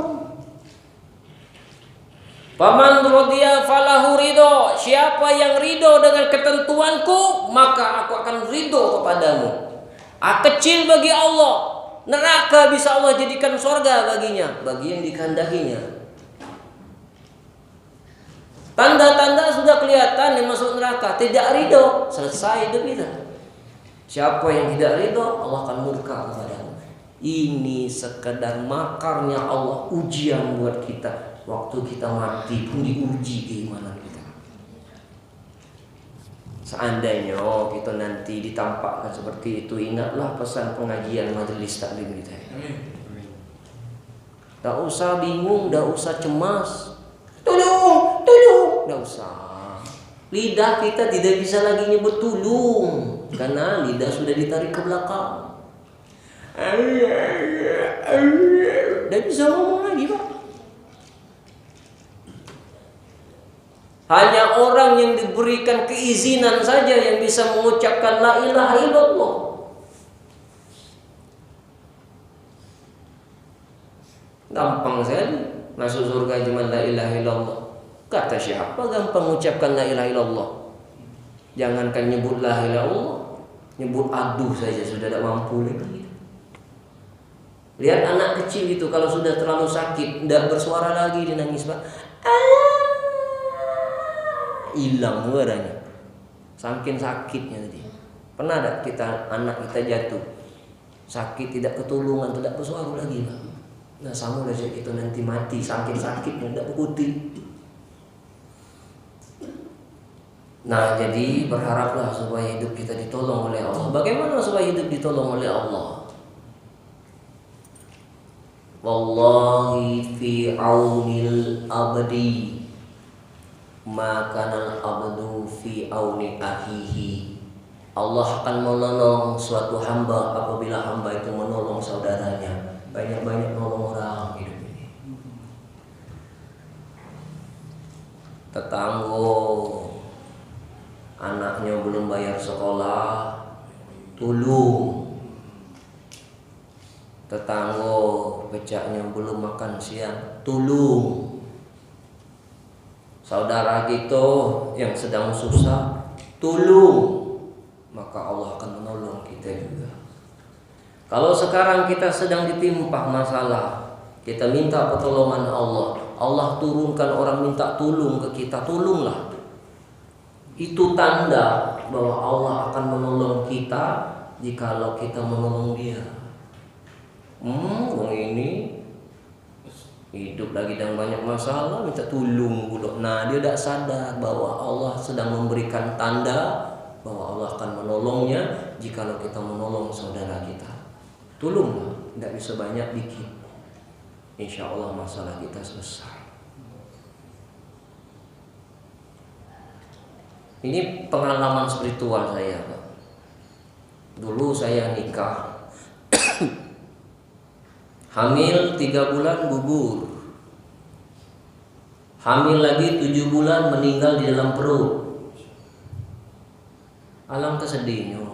Speaker 1: Faman radiya falahu ridho. Siapa yang ridho dengan ketentuanku, maka aku akan ridho kepadamu. Kecil bagi Allah Neraka bisa Allah jadikan surga baginya, bagi yang dikehendakinya. Tanda-tanda sudah kelihatan yang masuk neraka, tidak ridho, selesai hidup kita. Siapa yang tidak ridho, Allah akan murka kepadamu. Ini sekedar makarnya Allah, ujian buat kita. Waktu kita mati pun diuji keimanan kita. Seandainya kita nanti ditampakkan seperti itu, ingatlah pesan pengajian majelis taklim kita. Tak usah bingung, tak usah cemas. Tolong, tak usah. Lidah kita tidak bisa lagi nyebut tolong, karena lidah sudah ditarik ke belakang. Tidak bisa ngomong lagi, Pak. Hanya orang yang diberikan keizinan saja yang bisa mengucapkan la ilaha illallah. Gampang sekali masuk surga cuma la ilaha illallah. Kata siapa gampang mengucapkan la ilaha illallah? Jangankan nyebut la ilaha illallah, nyebut aduh saja sudah tidak mampu lagi. Lihat anak kecil itu kalau sudah terlalu sakit, tidak bersuara lagi, dia nangis, Pak. Hilang suaranya, saking sakitnya tadi. Pernah tak kita anak kita jatuh sakit, tidak ketulungan, tidak bersuara lagi, Pak. Nah sama saja kita nanti mati saking sakitnya, tidak berkutik. Nah jadi berharaplah supaya hidup kita ditolong oleh Allah. Bagaimana supaya hidup ditolong oleh Allah? Wallahi fi aunil abdi makanal abdu fi auni akhihi. Allah akan menolong suatu hamba apabila hamba itu menolong saudaranya. Banyak-banyak nolong orang hidup ini. Tetangga anaknya belum bayar sekolah, tolong. Tetangga becaknya belum makan siang, tolong. Saudara kita yang sedang susah, tolong. Maka Allah akan menolong kita juga. Kalau sekarang kita sedang ditimpa masalah, kita minta pertolongan Allah. Allah turunkan orang minta tolong ke kita, tolonglah. Itu tanda bahwa Allah akan menolong kita jikalau kita menolong Dia. Orang ini hidup lagi dan banyak masalah, minta tolong pula. Nah, dia tidak sadar bahwa Allah sedang memberikan tanda bahwa Allah akan menolongnya jikalau kita menolong saudara kita. Tolonglah, tidak bisa banyak dikit. Insya Allah masalah kita selesai. Ini pengalaman spiritual saya, Pak. Dulu saya nikah, hamil 3 bulan gugur, hamil lagi 7 bulan meninggal di dalam perut. Alangkah sedihnya.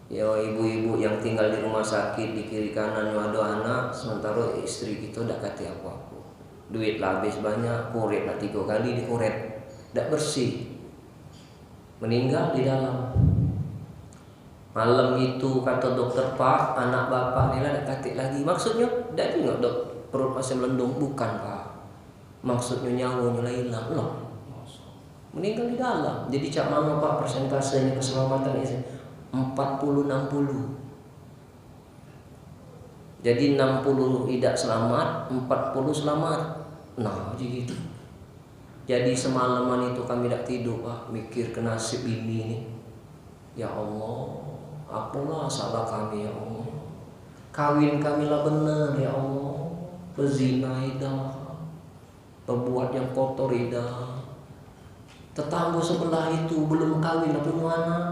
Speaker 1: Ya ibu-ibu yang tinggal di rumah sakit di kiri kanan ada anak, sementara istri kita tidak kati apa-apa. Duit lah habis banyak, korek lah 3 kali dikorek, tidak bersih. Meninggal di dalam. Malam itu kata dokter, Pak, anak bapak ini lah katik lagi. Maksudnya tidak juga dok, perut masih melendung. Bukan, Pak. Maksudnya nyawanya lah hilang. Loh, meninggal di dalam. Jadi cak mana Pak persentasenya keselamatan ini? 40-60. Jadi 60 tidak selamat, 40 selamat. Nah, jadi gitu. Jadi semalaman itu kami tidak tidur, Pak, mikir ke nasib ini nih. Ya Allah, apalah salah kami ya Allah. Kawin kami lah benar ya Allah. Berzina idah, berbuat yang kotor idah. Tetangga sebelah itu belum kawin lah punya anak.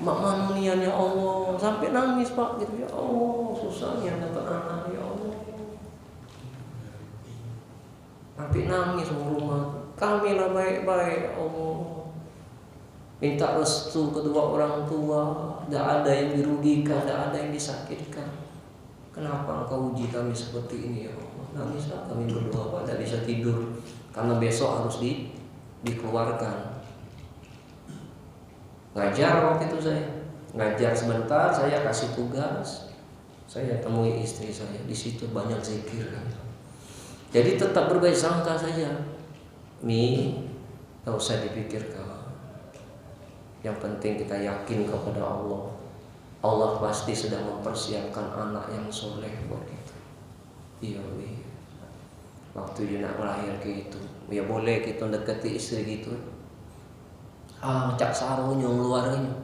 Speaker 1: Mak manian ya Allah, sampai nangis Pak gitu ya Allah, susahnya dapat anak ya Allah. Sampai nangis rumah. Kami lah baik-baik ya Allah. Minta restu kedua orang tua, tidak ada yang dirugikan, tidak ada yang disakitkan. Kenapa engkau uji kami seperti ini ya Allah? Nangislah kami berdua, Pak, tidak bisa tidur karena besok harus dikeluarkan. Ngajar waktu itu saya Ngajar sebentar, saya kasih tugas, saya temui istri saya, di situ banyak zikir. Jadi tetap berbaik sangka saja. Tak usah dipikirkan. Yang penting kita yakin kepada Allah. Allah pasti sudah mempersiapkan anak yang soleh buat kita. Iya, waktu dia nak melahir ke itu, ya boleh kita dekati istri gitu. Cak sarunya ngeluarin.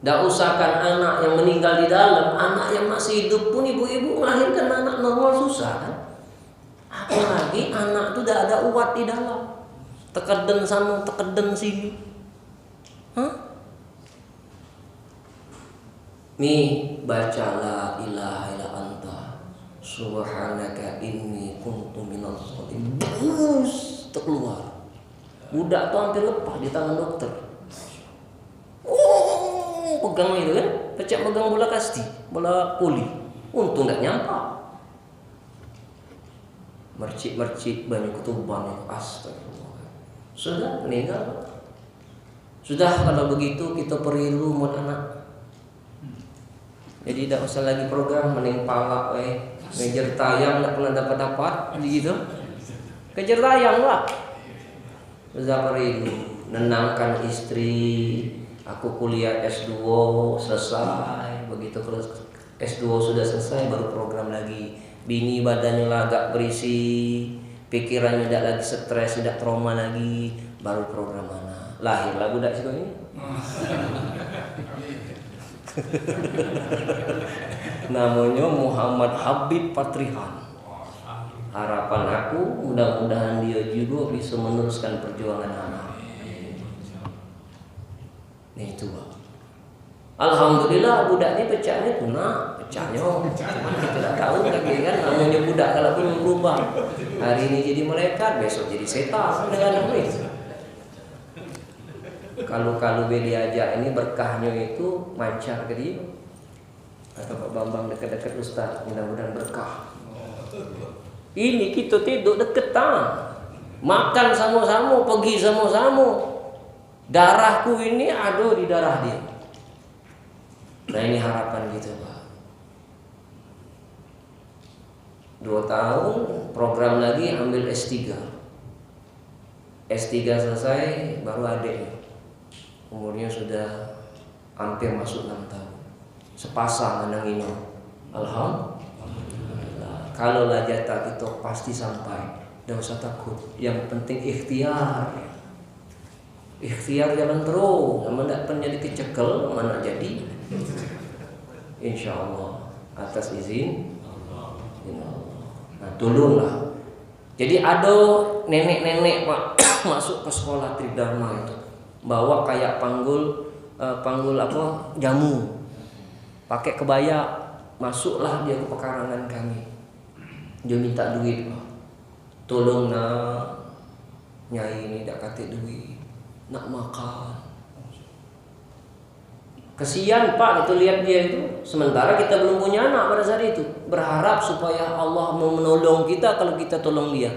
Speaker 1: Nggak usahkan anak yang meninggal di dalam, anak yang masih hidup pun ibu-ibu melahirkan anak normal susah kan. Apalagi anak itu udah ada uat di dalam, tekeden sana, tekeden sini. Nih baca la ilaha illa anta subhanaka inni kuntu minadz dzalimin. Terus keluar. Budak tuh hampir lepas di tangan dokter. Pegang itu kan, pecah pegang bola kasti, bola poli. Untung nggak nyampak. Mercik banyak ketuban itu, astagfirullah. Sudah meninggal. Sudah kalau begitu kita perlu buat anak. Jadi tidak usah lagi program mending palak ngejar tayang nggak pernah dapat gitu. Kejar tayang lah. Sudah perlu nenangkan istri. Aku kuliah S2 selesai, begitu kalau S2 sudah selesai baru program lagi. Bini badannya lah agak berisi, pikirannya tidak lagi stres, tidak trauma lagi, baru program anak. Lahirlah budak situ ini. Namanya Muhammad Habib Patrihan. Harapan aku mudah-mudahan dia juga bisa meneruskan perjuangan anak. Nih itu Pak. Alhamdulillah budak ini pecahnya tuna, pecahnya. Kita tidak tahu lagi kan namanya budak kalau belum berubah. Hari ini jadi malaikat, besok jadi setan dengan itu. Kalau diajak ini berkahnya itu mancar ke dia. Atau Pak Bambang dekat-dekat Ustaz, mudah-mudahan berkah. Ini kita tidur dekat makan sama-sama, pergi sama-sama. Darahku ini ada di darah dia. Nah ini harapan gitu Pak. 2 tahun program lagi ambil S3. S3 selesai baru adiknya. Umurnya sudah hampir masuk 6 tahun. Sepasang anak ini. Alhamdulillah. Kalau lah jatah kita pasti sampai. Tidak usah takut. Yang penting ikhtiar. Ikhtiar jalan terus. Sama tidak pernah jadi kecekel, mana jadi. Insya Allah atas izin Allah. Nah tolonglah. Jadi ada nenek-nenek Pak masuk ke sekolah Tridharma itu bawa kayak panggul apa jamu, pakai kebaya, masuklah dia ke pekarangan kami. Dia minta duit Pak. Tolong nak, nyai ini tak kate duit, nak makan. Kesian Pak itu lihat dia itu. Sementara kita belum punya anak pada saat itu. Berharap supaya Allah mau menolong kita kalau kita tolong dia.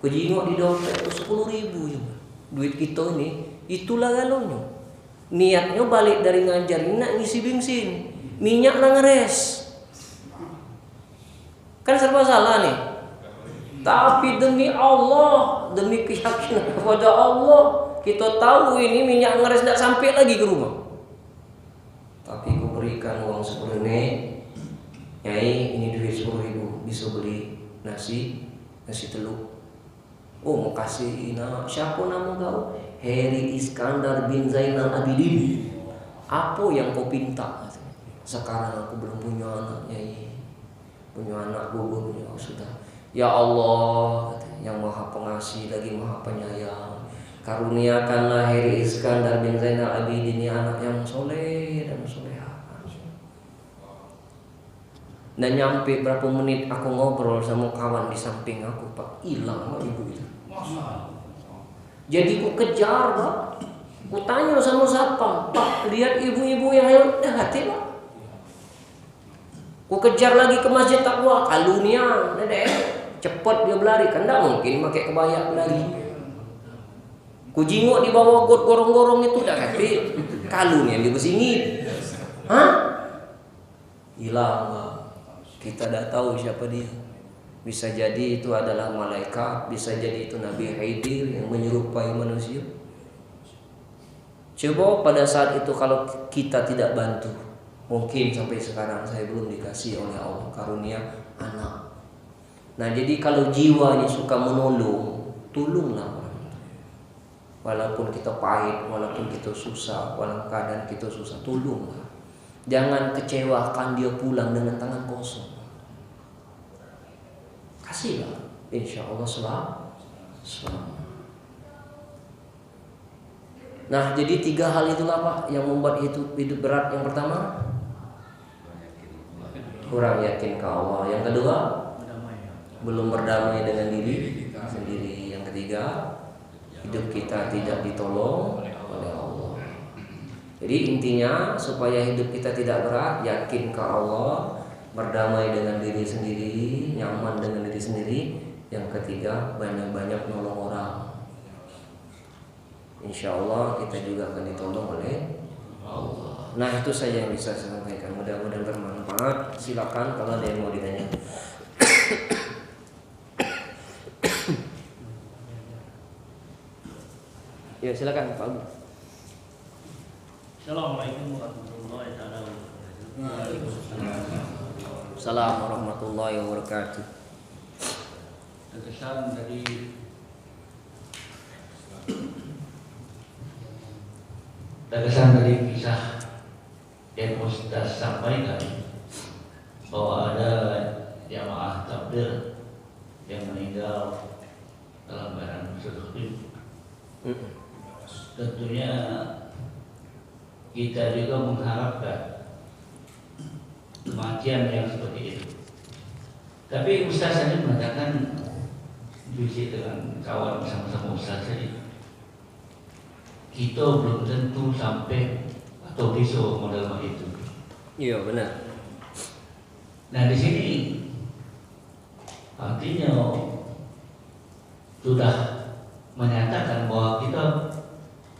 Speaker 1: Kejingok di dompet itu 10.000 juga. Duit kita ini. Itulah galonnya. Niatnya balik dari ngajar ini nak ngisi bensin. Minyak lah ngeres. Kan serba salah nih. Tapi demi Allah, demi keyakinan kepada Allah, kita tahu ini minyak ngeres tidak sampai lagi ke rumah. Tapi aku berikan uang 10 ini, nyai ini duit 10.000 bisa beli nasi telur. Oh mau kasih siapa nama kau? Heri Iskandar bin Zainal Abidin. Apa yang kau pinta? Sekarang aku belum punya anak nyai, punya anak gugur punya sudah. Ya Allah yang maha pengasih lagi maha penyayang, karuniakanlah Heri Iskandar bin Zainal Abidin ini anak yang soleh dan soleha. Dan nyampe berapa menit aku ngobrol sama kawan di samping aku Pak, hilang ibu itu. Jadi ku kejar Pak, ku tanya sama satpam, Pak lihat ibu-ibu yang hati Pak. Ku kejar lagi ke masjid Taqwa, kalunia, cepat dia berlari, kan tidak mungkin pakai kebaya berlari. Ku jingok di bawah got gorong-gorong itu dah kata kalunya dia bersingit. Hah? Hilang, Pak. Kita tidak tahu siapa dia. Bisa jadi itu adalah malaikat, bisa jadi itu Nabi Khidir yang menyerupai manusia. Coba pada saat itu kalau kita tidak bantu, mungkin sampai sekarang saya belum dikasih oleh Allah karunia anak. Nah, jadi kalau jiwanya suka menolong, tolonglah orang. Walaupun kita pahit, walaupun kita susah, walaupun keadaan kita susah, tolonglah. Jangan kecewakan dia pulang dengan tangan kosong. Kasihlah, insya Allah selamat. Nah, jadi 3 hal itulah Pak yang membuat hidup berat. Yang pertama, kurang yakin ke Allah. Yang kedua, belum berdamai dengan diri sendiri. Yang ketiga, hidup kita tidak ditolong oleh Allah. Jadi intinya supaya hidup kita tidak berat, yakin ke Allah, berdamai dengan diri sendiri, nyaman dengan diri sendiri. Yang ketiga, banyak-banyak nolong orang. Insya Allah kita juga akan ditolong oleh Allah. Nah, itu saja yang bisa saya sampaikan. Mudah-mudahan bermanfaat. Silakan kalau ada yang mau ditanya. Ya, silakan Pak Abu.
Speaker 2: Assalamualaikum warahmatullahi wabarakatuh.
Speaker 1: Assalamualaikum warahmatullahi wabarakatuh.
Speaker 2: Terkesan dari kisah yang Ustaz sampaikan bahwa ada jamaah tabligh yang meninggal dalam keadaan sedih. Tentunya kita juga mengharapkan kematian yang seperti itu. Tapi Ustaz tadi mengatakan bisik dengan kawan sama-sama Ustaz tadi, kita belum tentu sampai atau besok model itu.
Speaker 1: Iya, benar.
Speaker 2: Nah, di sini artinya sudah menyatakan bahwa kita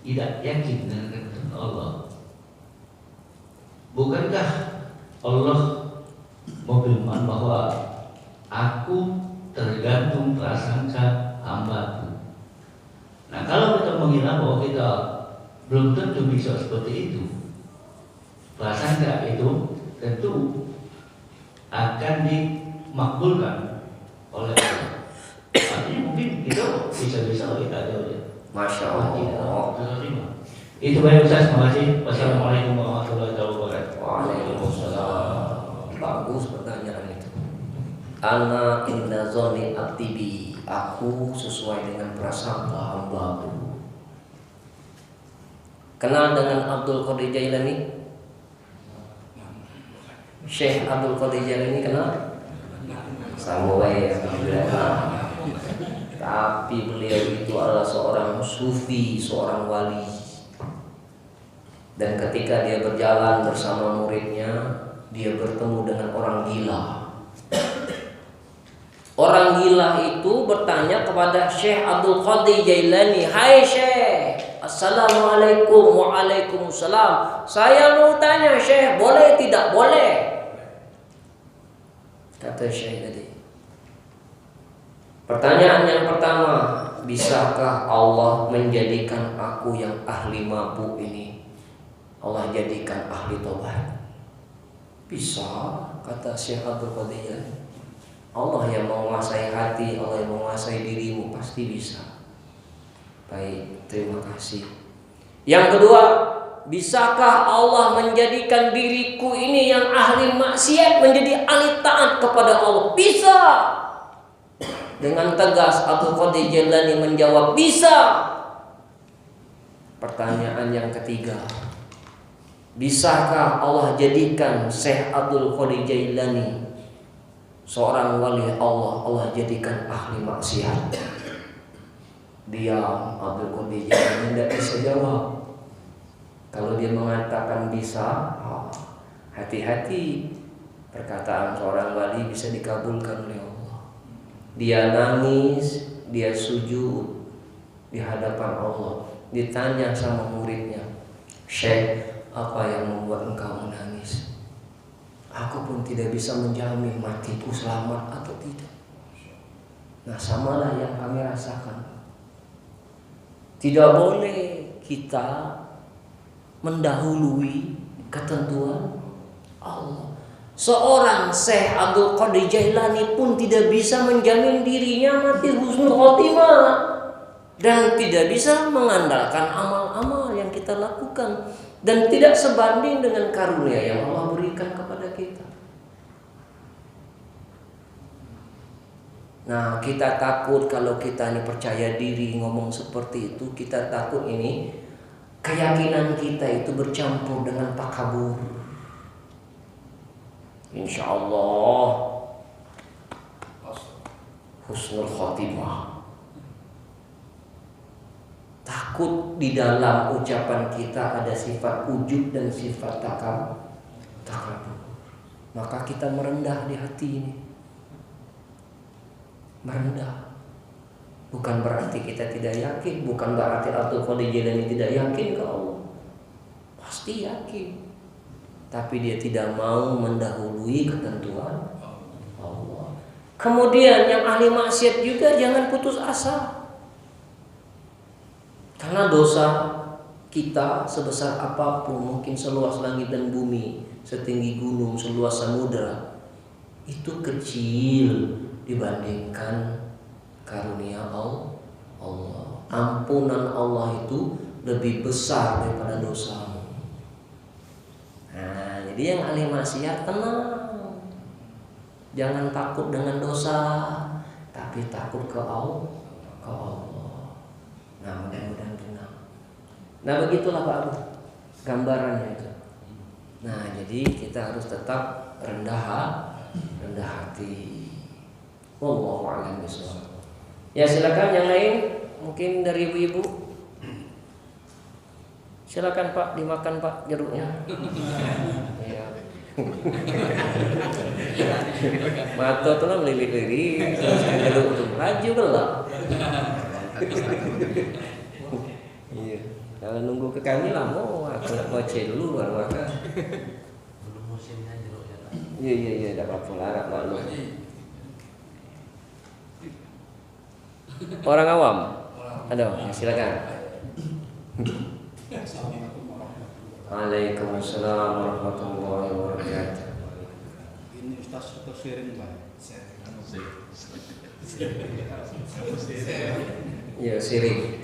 Speaker 2: tidak yakin dengan keputusan Allah. Bukankah Allah berfirman bahwa aku tergantung prasangka hamba-Ku. Nah, kalau kita mengira bahwa kita belum tentu bisa seperti itu, prasangka itu tentu akan dimakbulkan oleh Allah. Artinya mungkin kita bisa-bisa kita aja.
Speaker 1: Masya Allah.
Speaker 2: Itu baik Ustaz, terima kasih. Wassalamualaikum warahmatullahi wabarakatuh.
Speaker 1: Waalaikumsalam. Bagus pertanyaan itu. Ana inna zonni abdi, aku sesuai dengan prasangka hamba-Ku. Kenal dengan Abdul Qadir Jailani? Syekh Abdul Qadir Jailani kenal? Sama baik, alhamdulillah. Tapi beliau itu adalah seorang sufi, seorang wali. Dan ketika dia berjalan bersama muridnya, dia bertemu dengan orang gila. Orang gila itu bertanya kepada Syekh Abdul Qadir Jailani, "Hai Syekh, Assalamualaikum." "Waalaikumsalam. Saya mau tanya Syekh, boleh tidak?" "Boleh." Kata Syekh tadi. Pertanyaan yang pertama, bisakah Allah menjadikan aku yang ahli mabuk ini, Allah jadikan ahli tobat? Bisa, kata Syekh Abdul Qadir. Allah yang menguasai hati, Allah yang menguasai dirimu, pasti bisa. Baik, terima kasih. Yang kedua, bisakah Allah menjadikan diriku ini yang ahli maksiat menjadi ahli taat kepada Allah? Bisa. Dengan tegas Abdul Qadir Jailani menjawab, bisa. Pertanyaan yang ketiga, bisakah Allah jadikan Syekh Abdul Qadir Jailani, seorang wali Allah, Allah jadikan ahli maksiat? Diam, Abdul Qadir Jailani tidak bisa jawab. Kalau dia mengatakan bisa, hati-hati, perkataan seorang wali bisa dikabulkan oleh Allah. Dia nangis, dia sujud di hadapan Allah. Ditanya sama muridnya, "Syekh, Apa yang membuat engkau menangis? Aku pun tidak bisa menjamin matiku selamat atau tidak. Nah, samalah yang kami rasakan. Tidak boleh kita mendahului ketentuan Allah. Seorang Syekh Abdul Qadir Jailani pun tidak bisa menjamin dirinya mati husnul khotimah, dan tidak bisa mengandalkan amal-amal yang kita lakukan, dan tidak sebanding dengan karunia yang Allah berikan kepada kita. Nah, kita takut kalau kita ini percaya diri ngomong seperti itu, kita takut ini keyakinan kita itu bercampur dengan takabur. Insya Allah husnul khotimah. Takut di dalam ucapan kita ada sifat ujub dan sifat takabur. Maka kita merendah di hati ini. Merendah. Bukan berarti kita tidak yakin, bukan berarti Abdul Qadir Jailani tidak yakin ke Allah. Pasti yakin. Tapi dia tidak mau mendahului ketentuan Allah. Kemudian yang ahli maksiat juga jangan putus asa. Karena dosa kita sebesar apapun, mungkin seluas langit dan bumi, setinggi gunung, seluas samudera, itu kecil dibandingkan karunia Allah. Ampunan Allah itu lebih besar daripada dosamu. Nah, jadi yang ahli maksiat tenang. Jangan takut dengan dosa, tapi takut ke Allah. Nah, mudah-mudahan tenang. Nah, begitulah Pak Abu gambarannya itu. Nah, jadi kita harus tetap rendah hati. Wallahu a'lam bishawab. Ya, silakan yang lain, mungkin dari ibu-ibu. Silakan Pak, dimakan Pak jeruknya. Ya. Mata tuh lah melilit-lilit, jeruk tuh maju gelap. Iya, kalau nunggu ke kami lama, aku nak baca dulu baru makan.
Speaker 3: Belum musimnya jeruk ya Pak.
Speaker 1: Iya, tak apa-apa lah, maklum. Orang awam, ada, ya, silakan. Waalaikumsalam warahmatullahi wabarakatuh.
Speaker 4: Ini Ustaz atau sharing Pak?
Speaker 1: Ya, siring.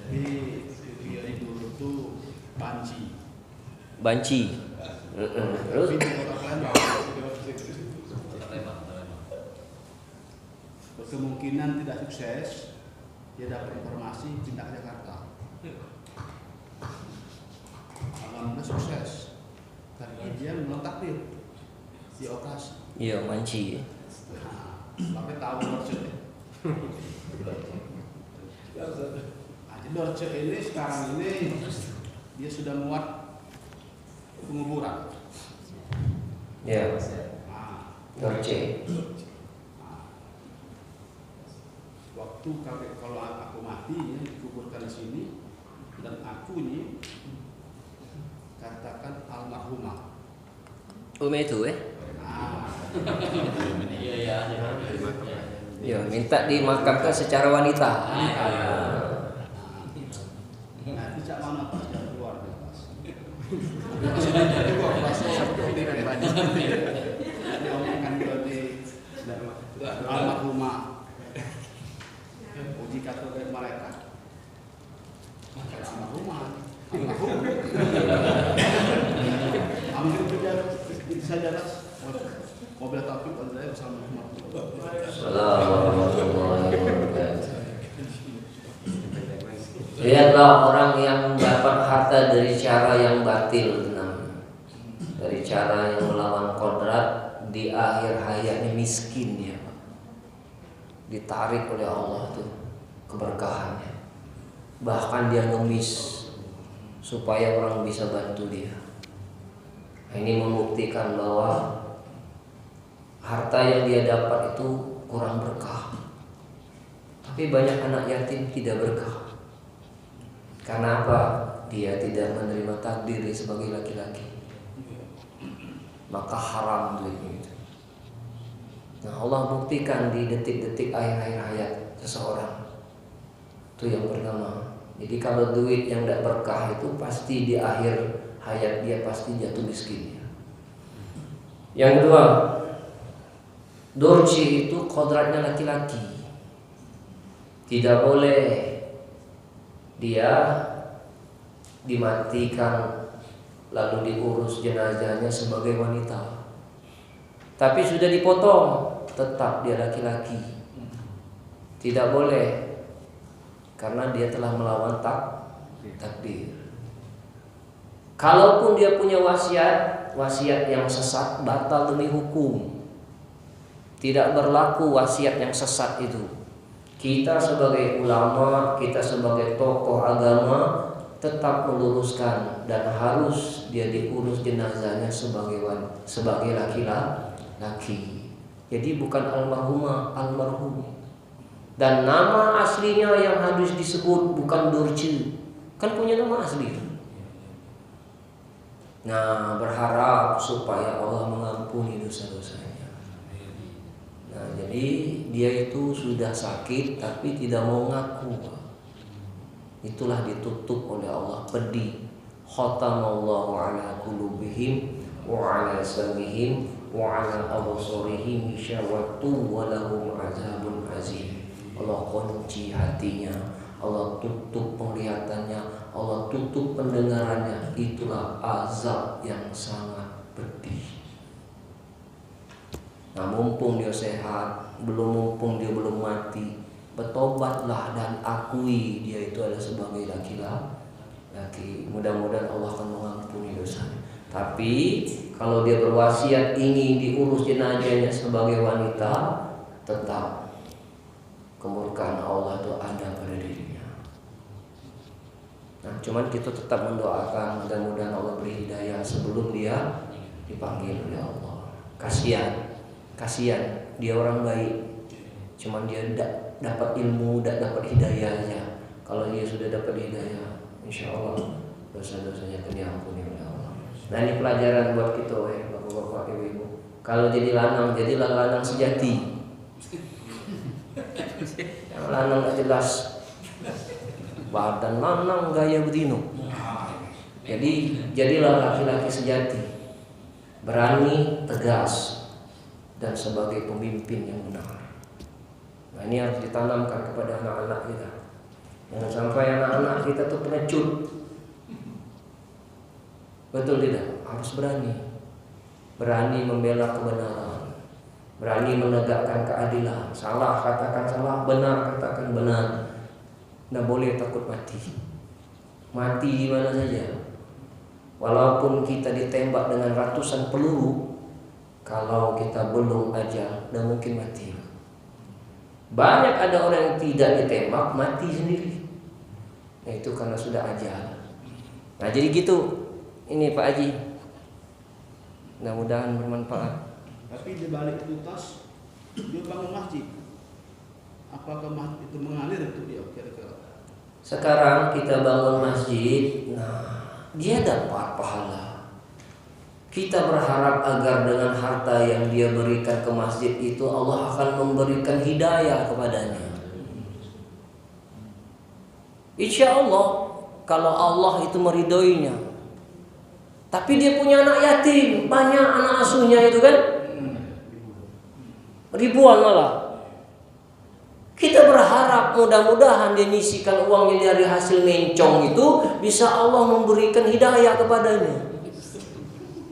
Speaker 4: Di video itu tuh panci.
Speaker 1: Banci. Terus?
Speaker 4: Kemungkinan tidak sukses, dia dapat informasi pindah ke Jakarta. Alhamdulillah sukses, tapi dia menolak takdir di operasi.
Speaker 1: Iya, manci.
Speaker 4: Sampai tahu Dorce. Jadi Dorce ini sekarang ini dia sudah muat penguburan.
Speaker 1: Ya,
Speaker 4: Nah,
Speaker 1: Dorce.
Speaker 4: waktu kalau aku mati ya, dikuburkan di sini dan aku ini katakan almarhumah.
Speaker 1: Itu
Speaker 4: Nah,
Speaker 1: Ya, minta dimakamkan secara wanita.
Speaker 4: nanti cak mana pas jalan keluar deh pas. Diomongkan di almarhumah. Uji kata dari mereka. Almarhumah. Ambil saja mobil taufik adalah bersama
Speaker 1: Assalamualaikum warahmatullahi wabarakatuh. Lihatlah orang yang dapat harta dari cara yang batil, dari cara yang melawan kodrat, di akhir hayatnya miskin dia, ditarik oleh Allah tuh keberkahannya. Bahkan dia ngemis supaya orang bisa bantu dia. Ini membuktikan bahwa harta yang dia dapat itu kurang berkah. Tapi banyak anak yatim tidak berkah. Karena apa? dia tidak menerima takdir sebagai laki-laki, maka haram duitnya itu. Nah, Allah buktikan di detik-detik akhir-akhir hayat seseorang. Itu yang pertama. Jadi kalau duit yang tidak berkah itu pasti di akhir hayat dia pasti jatuh miskin. Yang kedua, dorji itu kodratnya laki-laki. Tidak boleh dia dimatikan lalu diurus jenazahnya sebagai wanita. Tapi sudah dipotong, tetap dia laki-laki. Tidak boleh, karena dia telah melawan takdir. Kalaupun dia punya wasiat yang sesat, batal demi hukum. Tidak berlaku wasiat yang sesat itu. Kita sebagai ulama, kita sebagai tokoh agama tetap meluruskan, dan harus dia diurus jenazahnya sebagai laki-laki. Jadi bukan almarhumah, almarhum. Dan nama aslinya yang harus disebut bukan Dorce, kan punya nama asli. Nah, berharap supaya Allah mengampuni dosa-dosanya. Nah, jadi dia itu sudah sakit tapi tidak mau ngaku. Itulah ditutup oleh Allah, pedih. Khatamallahu ala qulubihim wa ala sam'ihim wa ala absarihim syawatu wa lahum azabun azim. Allah kunci hatinya, Allah tutup penglihatannya, Allah tutup pendengarannya. Itulah azab yang sangat pedih. Nah, mumpung dia sehat, mumpung dia belum mati, bertobatlah dan akui dia itu adalah sebagai laki-laki. Mudah-mudahan Allah akan mengampuni dosanya. Tapi kalau dia berwasiat ingin diurus jenazahnya sebagai wanita, tetap kemurkaan Allah itu ada pada dirinya. Nah, cuman kita tetap mendoakan mudah-mudahan Allah beri hidayah sebelum dia dipanggil oleh Allah. Kasihan dia orang baik, cuman dia tidak dapat ilmu, tidak dapat hidayahnya. Kalau dia sudah dapat hidayah, insya Allah dosa-dosanya akan diampuni oleh Allah. Nah, ini pelajaran buat kita, bapak-bapak, ibu-ibu. Kalau jadi lanang, jadilah lanang sejati. Yang lanang gak jelas, badan lanang gaya bedino. Jadi jadilah laki-laki sejati, berani, tegas, dan sebagai pemimpin yang benar. Nah, ini harus ditanamkan kepada anak-anak kita. Jangan sampai anak-anak kita tuh pengecut. Betul tidak? Harus berani membela kebenaran, berani menegakkan keadilan. Salah katakan salah, benar katakan benar. Tidak boleh takut mati. Mati di mana saja. Walaupun kita ditembak dengan ratusan peluru, kalau kita belum ajal, tidak mungkin mati. Banyak ada orang yang tidak ditembak mati sendiri. Nah, itu karena sudah ajal. Nah, jadi gitu. Ini Pak Haji, mudah-mudahan bermanfaat.
Speaker 4: Tapi di balik itu tas dia bangun masjid. Apakah masjid itu mengalir untuk dia kira-kira?
Speaker 1: Sekarang kita bangun masjid, nah dia dapat pahala. Kita berharap agar dengan harta yang dia berikan ke masjid itu Allah akan memberikan hidayah kepadanya. Insya Allah kalau Allah itu meridhoinya. Tapi dia punya anak yatim, banyak anak asuhnya itu kan, ribuan malah. Kita berharap mudah-mudahan dia nyisikan uangnya dari hasil mencong itu bisa Allah memberikan hidayah kepadanya.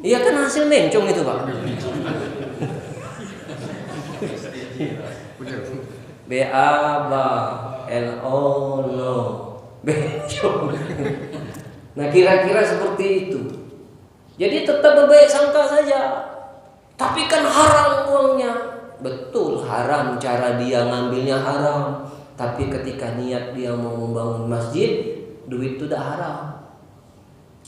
Speaker 1: Iya kan hasil mencong itu Pak. B-A-B-L-O-N-O bencong. Nah, kira-kira seperti itu. Jadi tetap berbaik sangka saja. Tapi kan haram uangnya. Betul haram, cara dia ngambilnya haram. Tapi ketika niat dia mau membangun masjid, duit itu tidak haram.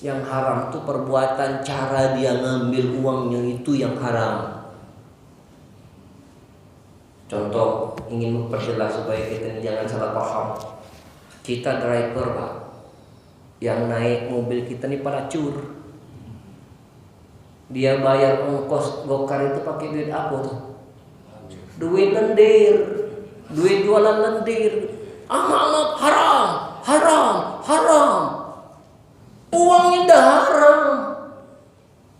Speaker 1: Yang haram itu perbuatan, cara dia ngambil uangnya itu yang haram. Contoh, ingin memperjelas supaya kita ini jangan salah paham. Kita driver Pak, Yang naik mobil kita nih pelacur. Dia bayar ongkos gokar itu pakai duit apa tuh? Duit lendir, duit jualan lendir. Amanat haram, haram, haram. Uangnya dah haram.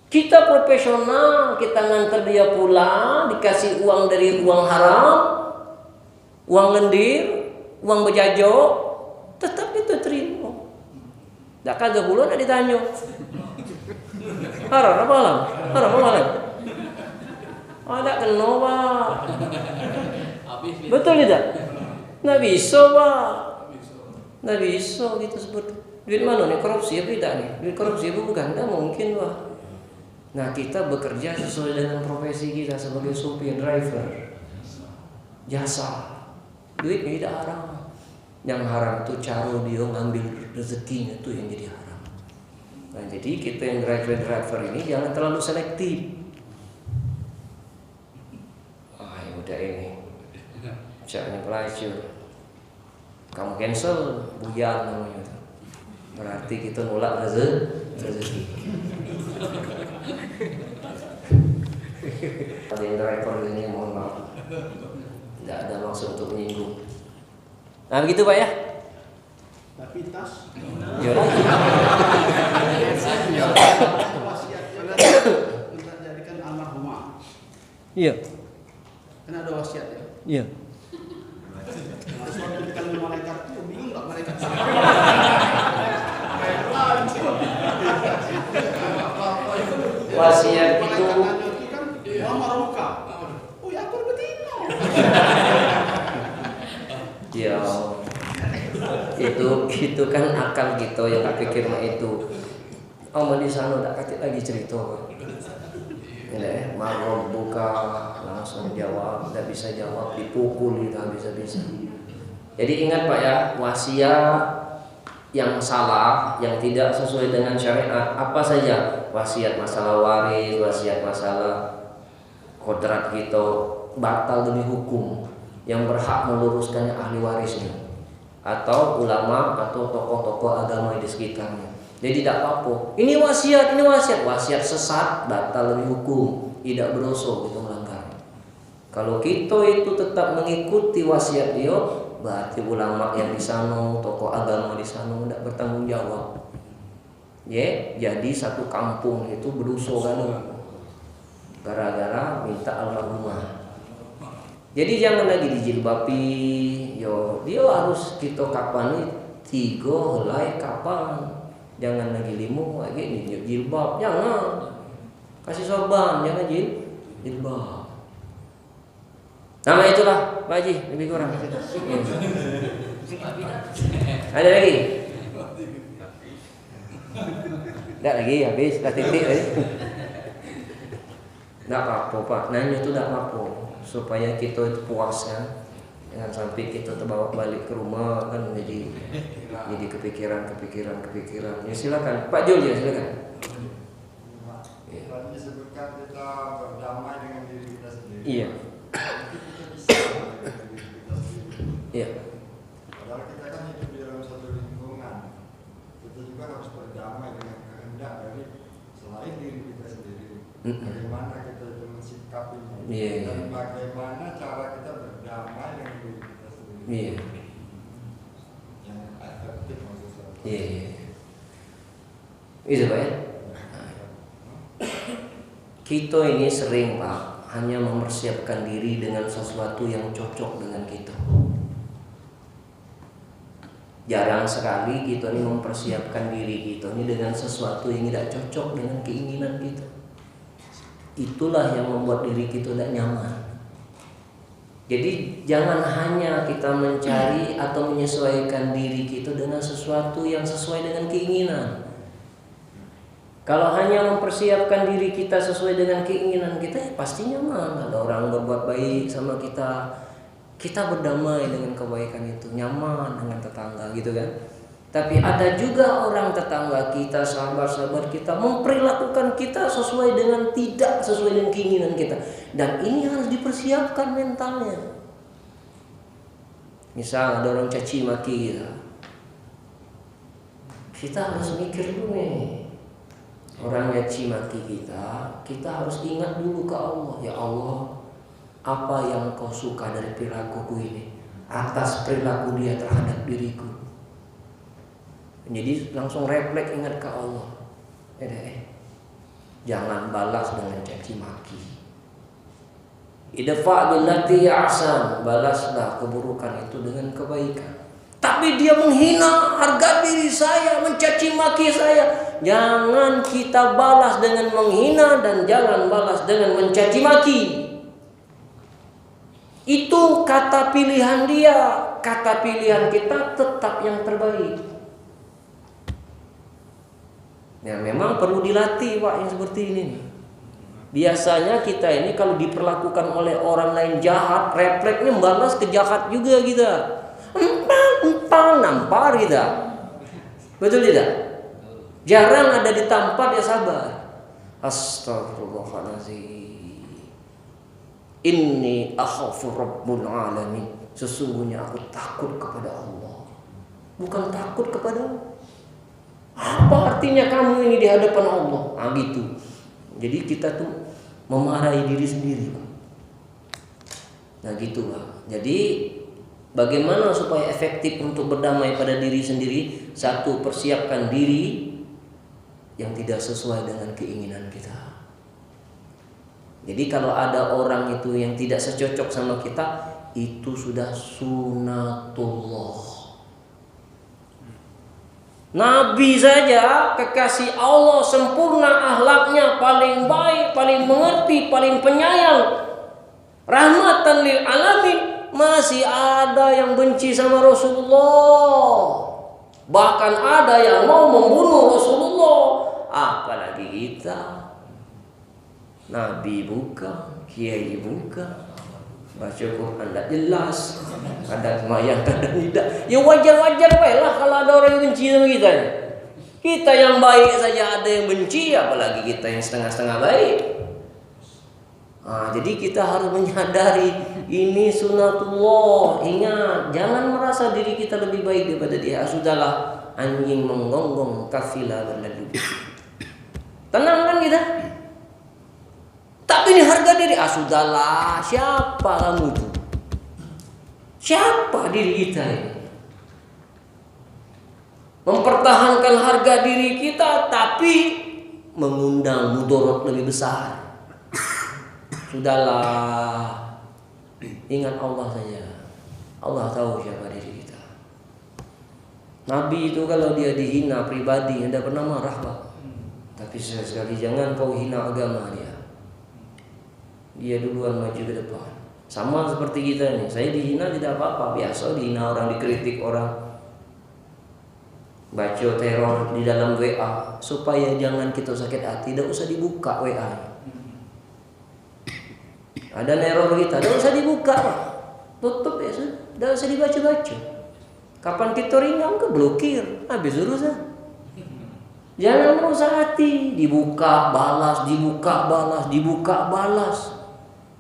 Speaker 1: Kita profesional, kita nganter dia pulang, dikasih uang dari uang haram, uang lendir, uang bejajo, tetap itu terima. Dak kagak bulan ada ditanya. Haram apa malam? Haram apa malam? Ada kena Pak. Betul tidak? Nggak bisa Pak. Nggak bisa gitu sebut. Duit mana nih? Korupsi apa tidak nih? Duit korupsi apa bukan? Nggak mungkin Pak. Nah kita bekerja sesuai dengan profesi kita sebagai supir driver, jasa. Duitnya tidak haram. Yang haram itu cara dia ngambil rezekinya itu yang jadi haram. Nah jadi kita yang driver ini jangan terlalu selektif. Ya udah ini, misalnya pelacur, kamu cancel, buyar namanya. Berarti kita nolak rezeki. Ada yang driver ini mohon maaf, tidak ada maksud untuk menyinggung. Nah begitu Pak ya.
Speaker 4: Tapi tas
Speaker 1: Ya.
Speaker 4: wasiatnya kita jadikan almarhumah.
Speaker 1: Iya.
Speaker 4: Kan ada wasiat ya.
Speaker 1: Iya.
Speaker 4: Nah, suatu ketemu malaikat tuh bingung nggak malaikat?
Speaker 1: Wasiat itu
Speaker 4: Malaikatnya itu kan Muhammad Roka. Oh ya aku betina.
Speaker 1: ya itu kan akal gitu yang berpikir mah itu. Oh di sana udah kasih lagi cerita. Ini marah buka langsung jawab, tidak bisa jawab dipukul itu bisa. Jadi ingat Pak ya, wasiat yang salah, yang tidak sesuai dengan syariat apa saja, wasiat masalah waris, wasiat masalah kodrat gitu, batal demi hukum. Yang berhak meluruskannya ahli warisnya atau ulama atau tokoh-tokoh agama di sekitarnya. Jadi tidak apa-apa. Ini wasiat sesat, batal demi hukum, tidak berdosa gitu melanggar. Kalau kita itu tetap mengikuti wasiat dia, berarti ulama yang di sana, tokoh agama di sana tidak bertanggung jawab. Ya, jadi satu kampung itu berdosa kan gara-gara minta almarhumah. Jadi jangan lagi dijilbabi, dia harus kita kapan 3 helai kapan. Jangan lagi 5 lagi jilbab, jangan. Kasih sorban, jangan jilbab. Nama itulah Pak Haji, lebih kurang. Ada lagi? Enggak lagi, habis, dah titik tadi. Enggak apa-apa Pak, nanya itu enggak apa-apa. Supaya kita itu puas kan. Jangan sampai kita terbawa balik ke rumah kan jadi kepikiran. Ya silakan Pak Jul ya silakan.
Speaker 5: Tadi disebutkan kita berdamai dengan diri kita sendiri.
Speaker 1: Iya.
Speaker 5: Kita bisa berdamai dengan diri kita sendiri.
Speaker 1: Iya.
Speaker 5: Padahal kita kan hidup di dalam satu lingkungan. Kita juga harus berdamai dengan kehendak dari selain diri kita sendiri. Bagaimana kita itu mensikapinya dan bagaimana cara kita berdamai dengan diri kita sendiri.
Speaker 1: Iya.
Speaker 5: Yang efektif maksud saya.
Speaker 1: Iya. Itu Pak ya. Kita ini sering Pak hanya mempersiapkan diri dengan sesuatu yang cocok dengan kita. Jarang sekali kita ini mempersiapkan diri kita ini dengan sesuatu yang tidak cocok dengan keinginan kita. Itulah yang membuat diri kita tidak nyaman. Jadi jangan hanya kita mencari atau menyesuaikan diri kita dengan sesuatu yang sesuai dengan keinginan. Kalau hanya mempersiapkan diri kita sesuai dengan keinginan kita, ya pasti nyaman. Ada orang berbuat baik sama kita, kita berdamai dengan kebaikan itu, nyaman dengan tetangga gitu kan. Tapi ada juga orang tetangga kita, sahabat-sahabat kita memperlakukan kita sesuai dengan tidak sesuai dengan keinginan kita. Dan ini harus dipersiapkan mentalnya. Misal ada orang caci maki kita Kita harus mikir dulu nih. Orang nyaci maki kita harus ingat dulu ke Allah. Ya Allah, apa yang kau suka dari perilakuku ini atas perilaku dia terhadap diriku. Jadi langsung refleks ingat ke Allah. Jangan balas dengan caci maki. Idfa billati ahsan, balaslah keburukan itu dengan kebaikan. Tapi dia menghina harga diri saya, mencaci maki saya. Jangan kita balas dengan menghina dan jangan balas dengan mencaci maki. Itu kata pilihan dia, kata pilihan kita tetap yang terbaik. Ya memang perlu dilatih Pak yang seperti ini nih. Biasanya kita ini kalau diperlakukan oleh orang lain jahat, refleksnya membalas kejahat juga kita. Empang nampar kita. Betul tidak? Jarang ada ditampar dia sabar. Astagfirullahaladzim. Inni akhafu rabbul alamin. Sesungguhnya aku takut kepada Allah, bukan takut kepada. Apa artinya kamu ini di hadapan Allah? Nah gitu. Jadi kita tuh memarahi diri sendiri. Nah gitu Pak. Jadi bagaimana supaya efektif untuk berdamai pada diri sendiri? Satu, persiapkan diri yang tidak sesuai dengan keinginan kita. Jadi kalau ada orang itu yang tidak secocok sama kita, itu sudah sunatullah. Nabi saja kekasih Allah sempurna akhlaknya, paling baik, paling mengerti, paling penyayang, rahmatan lil alamin, masih ada yang benci sama Rasulullah. Bahkan ada yang mau membunuh Rasulullah. Apalagi kita. Nabi bukan, kiai bukan, baca Quran tidak jelas, kadang semayang kadang tidak. Ya wajar-wajar lah kalau ada orang yang benci sama kita. Kita yang baik saja ada yang benci, apalagi kita yang setengah-setengah baik. Nah, jadi kita harus menyadari ini sunatullah. Ingat, jangan merasa diri kita lebih baik daripada dia. Sudahlah, anjing menggonggong kafilah berlalu. Tenang kan kita? Tapi ini harga diri, sudahlah, siapa kamu itu? Siapa diri kita ini? Mempertahankan harga diri kita, tapi mengundang mudarat lebih besar. Sudahlah, ingat Allah saja. Allah tahu siapa diri kita. Nabi itu kalau dia dihina pribadi, tidak pernah marah Pak. Tapi sekali jangan kau hina agama dia. Dia duluan maju ke depan. Sama seperti kita nih. Saya dihina tidak apa-apa, biasa dihina orang, dikritik orang, baca teror di dalam WA. Supaya jangan kita sakit hati, tidak usah dibuka WA. Ada neror kita, tidak usah dibuka Pak. Tutup ya, tidak usah dibaca-baca. Kapan kita ringan ke blokir, habis urusan. Jangan merusak hati, dibuka balas, dibuka balas, dibuka balas.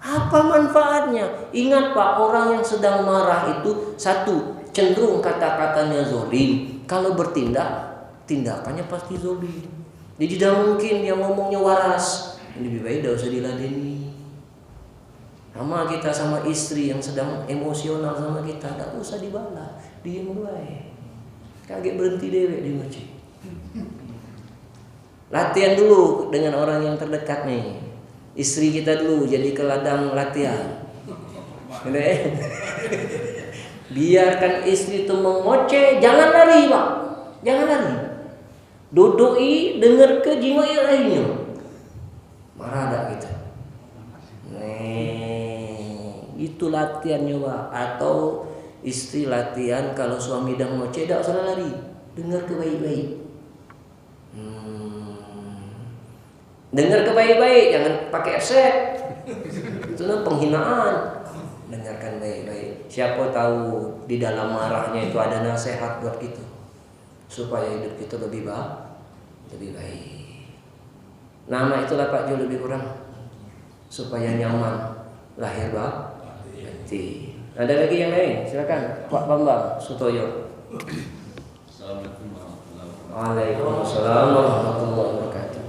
Speaker 1: Apa manfaatnya? Ingat Pak, orang yang sedang marah itu satu, cenderung kata-katanya zolim. Kalau bertindak, tindakannya pasti zolim. Jadi tidak mungkin dia ngomongnya waras. Lebih baik tidak usah diladeni. Sama kita sama istri yang sedang emosional sama kita, tidak usah dibalas, diam baik. Kaget berhenti dewek di masjid. Latihan dulu dengan orang yang terdekat nih. Istri kita dulu jadi ke ladang latihan. Biarkan istri itu mengoceh, jangan lari Pak. Jangan lari. Dudui, dengar ke jiwa lainnya. Marah ada kita. Itu latihannya Pak. Atau istri latihan kalau suami dah ngoceh, tidak usah lari. Dengar ke baik-baik. Dengar ke baik-baik, jangan pakai headset. Itu penghinaan. Dengarkan baik-baik. Siapa tahu di dalam marahnya itu ada nasihat buat kita, supaya hidup kita lebih baik. Nama itulah Pak Jo lebih kurang, supaya nyaman lahir batin. Ada lagi yang lain? Silakan Pak Bambang Sutoyo.
Speaker 3: Assalamualaikum warahmatullahi wabarakatuh.
Speaker 1: Waalaikumsalam warahmatullahi wabarakatuh.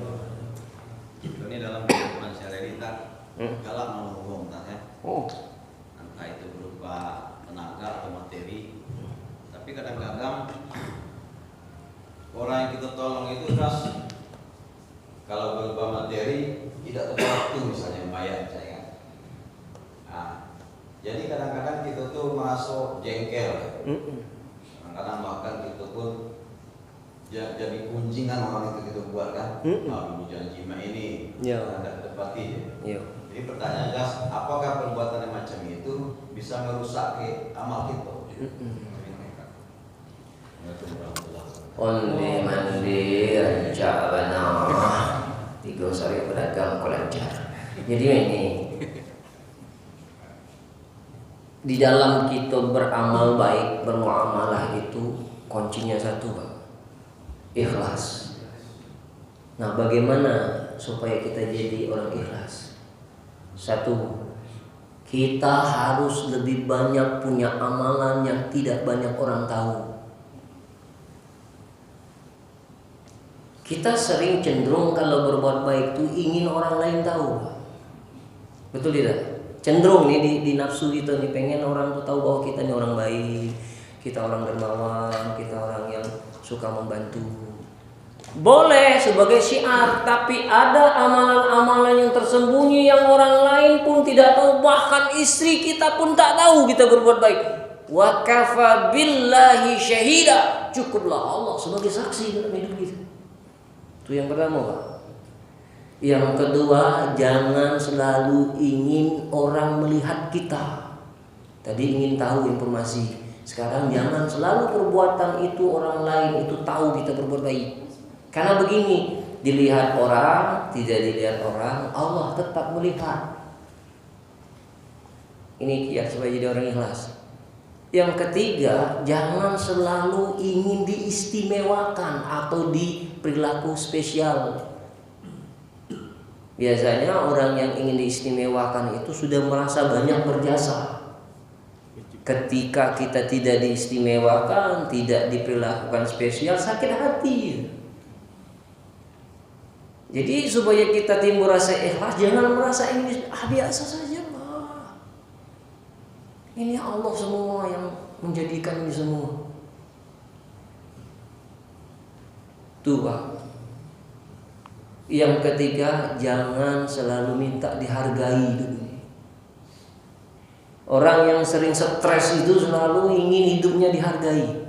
Speaker 6: Ini dalam kehidupan sehari-hari galak menolong ya.
Speaker 1: Oh.
Speaker 6: Entah itu berupa tenaga atau materi. Tapi kadang-kadang orang yang kita tolong itu kas kalau berupa materi tidak tepat waktu misalnya membayar misalnya kan. Nah, jadi kadang-kadang kita tuh merasa jengkel. Kadang-kadang bahkan kita pun jadi kuncingan orang itu kita buat kan. Dulu janji ini tidak tepati. Jadi pertanyaan gas, apakah perbuatan yang macam itu bisa merusak amal kita?
Speaker 1: Ondi mandi rancak benar. Tiga sari pedagang kolancar. Jadi ini di dalam kita beramal baik, bermuamalah itu kuncinya satu, Pak. Ikhlas. Nah, bagaimana supaya kita jadi orang ikhlas? Satu, kita harus lebih banyak punya amalan yang tidak banyak orang tahu. Kita sering cenderung kalau berbuat baik itu ingin orang lain tahu. Betul tidak? Cenderung nih di nafsu kita nih, pengen orang tuh tahu bahwa kita nih orang baik, kita orang dermawan, kita orang yang suka membantu. Boleh sebagai syiar, tapi ada amalan-amalan yang tersembunyi yang orang lain pun tidak tahu, bahkan istri kita pun tak tahu kita berbuat baik. Wa kafa billahi syahida, cukuplah Allah sebagai saksi dalam hidup kita. Itu yang pertama, Pak. Yang kedua, jangan selalu ingin orang melihat kita. Tadi ingin tahu informasi. Sekarang jangan selalu perbuatan itu orang lain itu tahu kita berbuat baik. Karena begini, dilihat orang, tidak dilihat orang, Allah tetap melihat. Ini kiat supaya jadi orang ikhlas. Yang ketiga, jangan selalu ingin diistimewakan atau diperilaku spesial. Biasanya orang yang ingin diistimewakan itu sudah merasa banyak berjasa. Ketika kita tidak diistimewakan, tidak diperlakukan spesial, sakit hati. Jadi supaya kita timbul rasa ikhlas, jangan merasa ini biasa saja. Ini Allah semua yang menjadikan ini semua. Tuh, Pak. Yang ketiga, jangan selalu minta dihargai dulu. Orang yang sering stres itu selalu ingin hidupnya dihargai.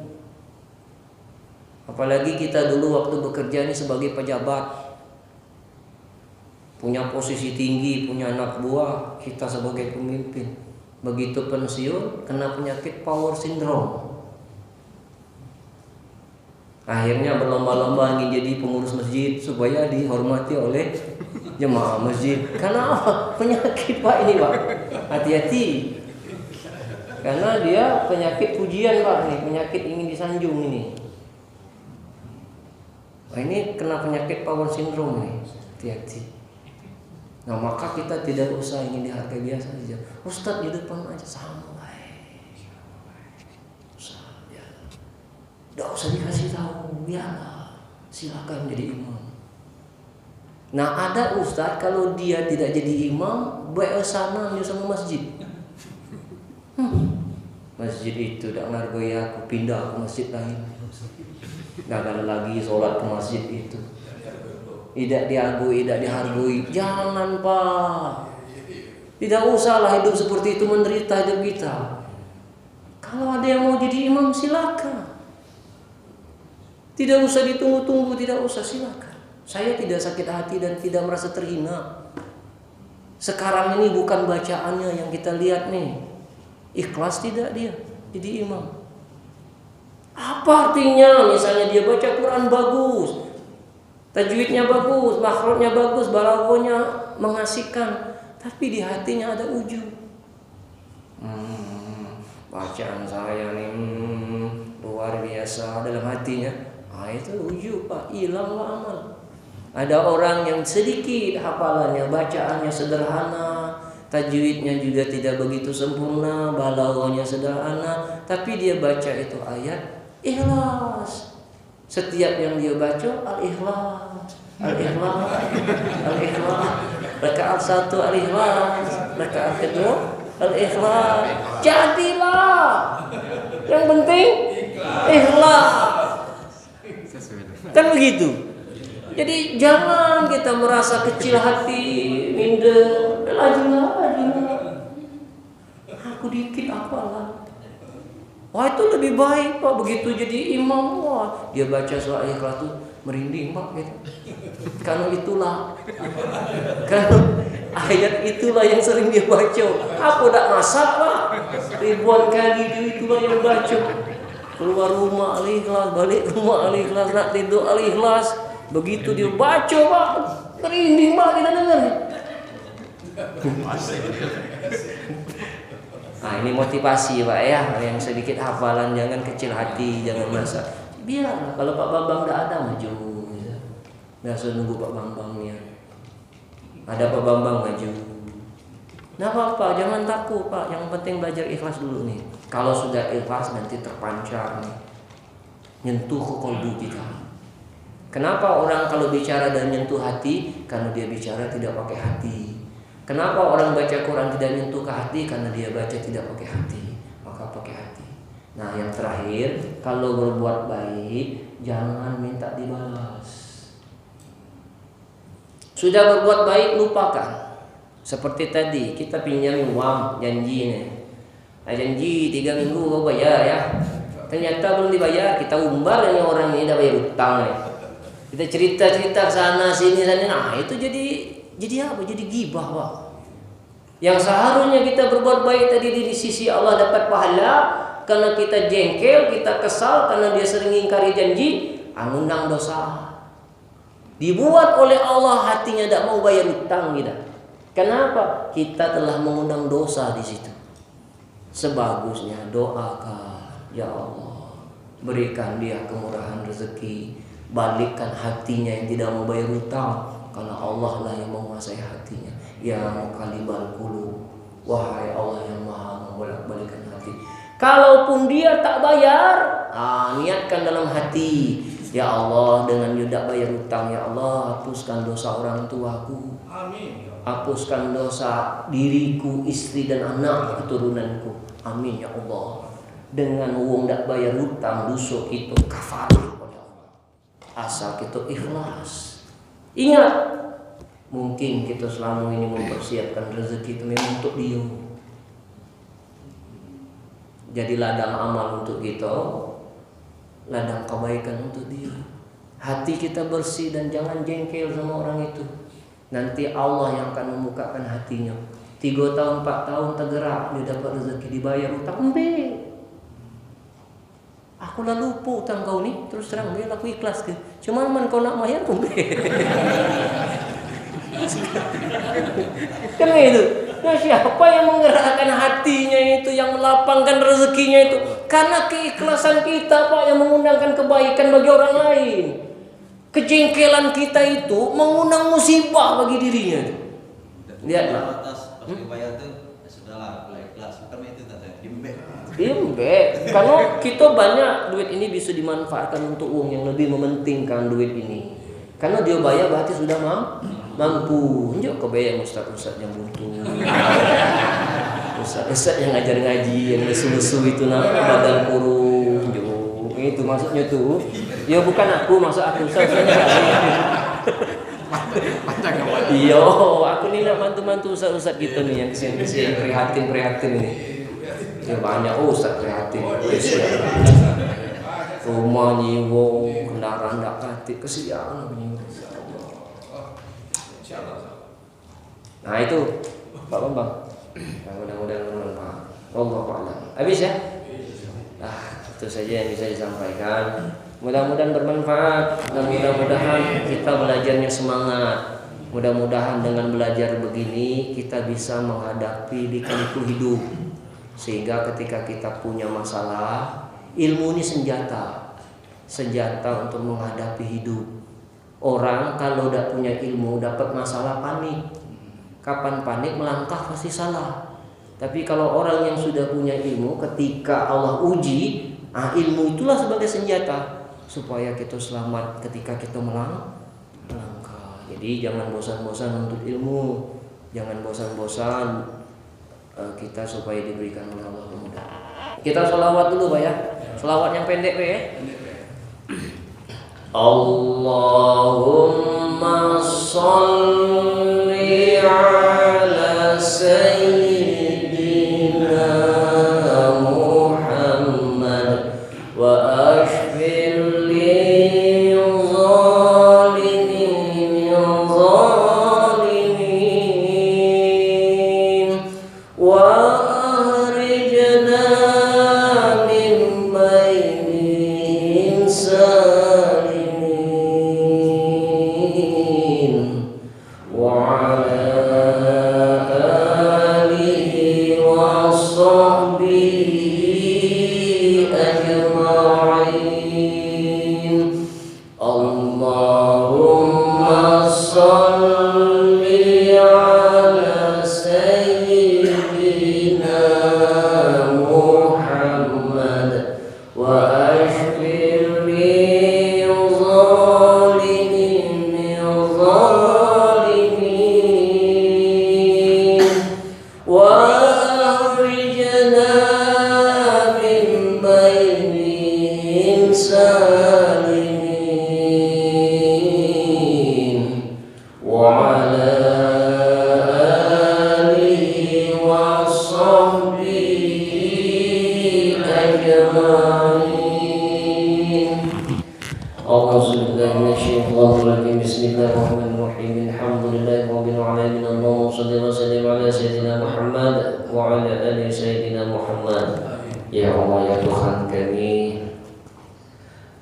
Speaker 1: Apalagi kita dulu waktu bekerja ini sebagai pejabat, punya posisi tinggi, punya anak buah, kita sebagai pemimpin. Begitu pensiun, kena penyakit power syndrome. Akhirnya berlomba-lomba ingin jadi pengurus masjid supaya dihormati oleh jemaah masjid. Karena apa? Penyakit, Pak, ini, Pak. Hati-hati. Karena dia penyakit pujian, Pak, nih, penyakit ingin disanjung ini. Nah, ini kena penyakit power syndrome nih. Hati-hati. Nah, maka kita tidak usah ingin dihargai, biasa saja. Ustadz di depan aja sama baik. Tidak usah dikasih tahu, biarlah. Silakan jadi imam. Nah, ada ustadz kalau dia tidak jadi imam, bersama dia sama masjid. Masjid itu tidak menghargai aku, pindah ke masjid lain. Gagal lagi sholat ke masjid itu. Tidak diagui, tidak dihargai. Jangan, Pak. Tidak usahlah hidup seperti itu, menderita hidup kita. Kalau ada yang mau jadi imam, silakan. Tidak usah ditunggu-tunggu, tidak usah, silakan. Saya tidak sakit hati dan tidak merasa terhina. Sekarang ini bukan bacaannya yang kita lihat nih. Ikhlas tidak dia jadi imam. Apa artinya? Misalnya dia baca Quran bagus, tajwidnya bagus, makhrajnya bagus, balaghahnya mengasihkan, tapi di hatinya ada ujub. Bacaan saya nih luar biasa dalam hatinya. Itu ujub, Pak, hilanglah amal. Ada orang yang sedikit hafalannya, bacaannya sederhana, tajwidnya juga tidak begitu sempurna, balaghahnya sederhana, tapi dia baca itu ayat ikhlas. Setiap yang dia baca Al-Ikhlas, Al-Ikhlas, Al-Ikhlas. Rakaat 1 Al-Ikhlas, rakaat kedua Al-Ikhlas. Jadilah. Yang penting ikhlas. Kan begitu. Jadi jangan kita merasa kecil hati, minder. Ajilah. Aku dikit apalah. Wah itu lebih baik Pak. Begitu jadi imam, wah dia baca surah Ikhlas tuh merinding Pak gitu. Karena ayat itulah yang sering dia baca. Aku tak masak Pak. Ribuan kali dia itulah yang baca. Keluar rumah Al-Ikhlas, balik rumah Al-Ikhlas, nak tidur Al-Ikhlas. Begitu dia baca Pak, merinding Pak kita dengar. Nah ini motivasi Pak ya, yang sedikit hafalan jangan kecil hati, jangan merasa. Biar kalau Pak Bambang tidak ada maju, nggak usah nunggu Pak Bambangnya. Ada Pak Bambang maju. Nggak apa-apa, jangan takut Pak. Yang penting belajar ikhlas dulu nih. Kalau sudah ikhlas nanti terpancar nih, nyentuh ke kolbu kita. Kenapa orang kalau bicara dan nyentuh hati? Karena dia bicara tidak pakai hati. Kenapa orang baca Quran tidak nyentuh ke hati? Karena dia baca tidak pakai hati. Maka pakai hati. Nah yang terakhir, kalau berbuat baik jangan minta dibalas. Sudah berbuat baik lupakan. Seperti tadi kita pinjam uang, janji nih. Nah, janji 3 minggu kau bayar ya. Ternyata belum dibayar, kita umbar yang orang ini dah bayar utang nih. Kita cerita-cerita sana sini. Nah itu jadi apa? Jadi gibah Pak. Yang seharusnya kita berbuat baik tadi di sisi Allah dapat pahala, karena kita jengkel, kita kesal karena dia sering ingkari janji, ngundang dosa. Dibuat oleh Allah hatinya tidak mau bayar utang kita. Kenapa? Kita telah mengundang dosa di situ. Sebagusnya doakan, ya Allah, berikan dia kemurahan rezeki, balikkan hatinya yang tidak mau bayar utang, karena Allah lah yang menguasai hatinya. Ya muqallibal qulub, wahai Allah yang maha membolak-balikkan hati. Kalaupun dia tak bayar, niatkan dalam hati, ya Allah, dengan tidak bayar utang, ya Allah, hapuskan dosa orang tuaku.
Speaker 4: Amin.
Speaker 1: Hapuskan dosa diriku, istri dan anak keturunanku. Amin ya Allah. Dengan uang tak bayar hutang, dosa itu kafarah oleh Allah. Asal kita ikhlas. Ingat, mungkin kita selama ini mempersiapkan rezeki itu memang untuk dia. Jadi ladang amal untuk kita, ladang kebaikan untuk dia. Hati kita bersih dan jangan jengkel sama orang itu. Nanti Allah yang akan membukakan hatinya. 3 tahun 4 tahun tergerak, dia dapat rezeki, dibayar utang, aku lah lupa utang kau ni, terus terang aku ikhlas ke. Cuma man kau nak bayar kan itu. Nah, siapa yang menggerakkan hatinya itu, yang melapangkan rezekinya itu? Karena keikhlasan kita Pak yang mengundangkan kebaikan bagi orang lain. Kejengkelan kita itu mengundang musibah bagi dirinya. Lihatlah.
Speaker 6: Atas pas dibayar tuh sudahlah ikhlas. Karena itu tadi
Speaker 1: Imbek. Karena kita banyak duit ini bisa dimanfaatkan untuk uang yang lebih mementingkan duit ini. Karena dia bayar berarti sudah mampu. Enggak kebayang ustaz-ustaz yang buntu. Ustaz yang ngajar ngaji, yang lesu-lesu itu nama badan kurung. Itu maksudnya tuh. Ya bukan aku, maksud aku Ustaz. Iya, aku nih nak bantu-bantu ustaz-ustaz gitu nih yang kesini prihatin nih. Ya banyak Ustaz prihatin. Rumah nyiwo, kendaraan ndak kati, kesian nyiwo. Nah itu Pak Bambang. Mudah-mudahan bermanfaat. Wallahu a'lam. Habis ya? Nah, itu saja yang bisa disampaikan. Mudah-mudahan bermanfaat dan mudah-mudahan kita belajarnya semangat. Mudah-mudahan dengan belajar begini kita bisa menghadapi lika-liku hidup. Sehingga ketika kita punya masalah, ilmu ini senjata untuk menghadapi hidup. Orang kalau tidak punya ilmu dapat masalah panik. Kapan panik melangkah pasti salah. Tapi kalau orang yang sudah punya ilmu, ketika Allah uji, ilmu itulah sebagai senjata. supaya kita selamat ketika kita melangkah. Jadi jangan bosan-bosan untuk ilmu, jangan bosan-bosan kita supaya diberikan oleh Allah kemudahan. Kita sholawat dulu Pak ya. Sholawat yang pendek Pak ya. Allahumma sholli ala sayyidina Muhammad wa ashfir lil zalimin wa akhrijna min bainihim salimin wa ala alihi wa sahbihi ajma'in. Allahumma salli ala sayyidina Muhammad wa ashfir lil zalimin wa akhrijna min bainihim salimin wa ala alihi wa sahbihi ajma'in. A'udzubillahi Bismillahirrahmanirrahim. Alhamdulillahirabbil alamin. Allahumma shalli wa sallim ala sayyidina Muhammad wa ala ali sayyidina Muhammad. Ya Allah ya Tuhan kami,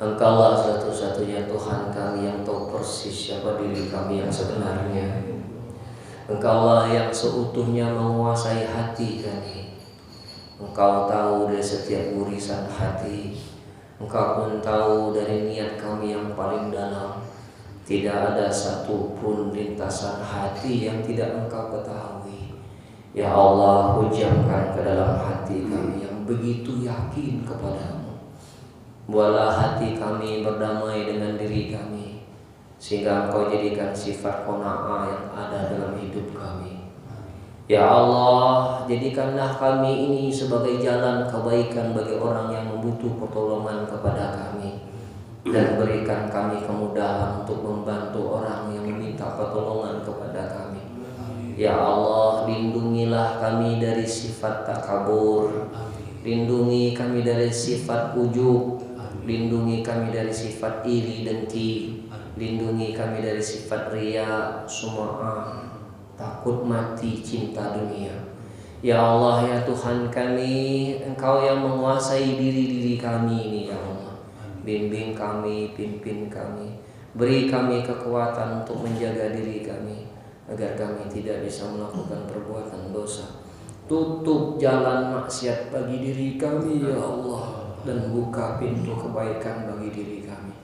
Speaker 1: Engkaulah satu-satunya Tuhan kami yang tahu persis siapa diri kami yang sebenarnya. Engkaulah yang seutuhnya menguasai hati kami. Engkau tahu dari setiap gurisan hati. Engkau pun tahu dari niat kami yang paling dalam. Tidak ada satupun lintasan hati yang tidak Engkau ketahui. Ya Allah, hujamkan ke dalam hati kami yang begitu yakin kepadamu. Buatlah hati kami berdamai dengan diri kami, sehingga Engkau jadikan sifat qanaah yang ada dalam hidup kami. Ya Allah, jadikanlah kami ini sebagai jalan kebaikan bagi orang yang membutuh pertolongan kepada kami, dan berikan kami kemudahan untuk membantu orang yang meminta pertolongan kepada kami. Ya Allah, lindungilah kami dari sifat takabur, lindungi kami dari sifat ujub, lindungi kami dari sifat iri dengki, lindungi kami dari sifat riya, sum'ah, takut mati, cinta dunia. Ya Allah ya Tuhan kami, Engkau yang menguasai diri-diri kami ini ya Allah. Bimbing kami, pimpin kami, beri kami kekuatan untuk menjaga diri kami, agar kami tidak bisa melakukan perbuatan dosa. Tutup jalan maksiat bagi diri kami ya Allah, dan buka pintu kebaikan bagi diri kami.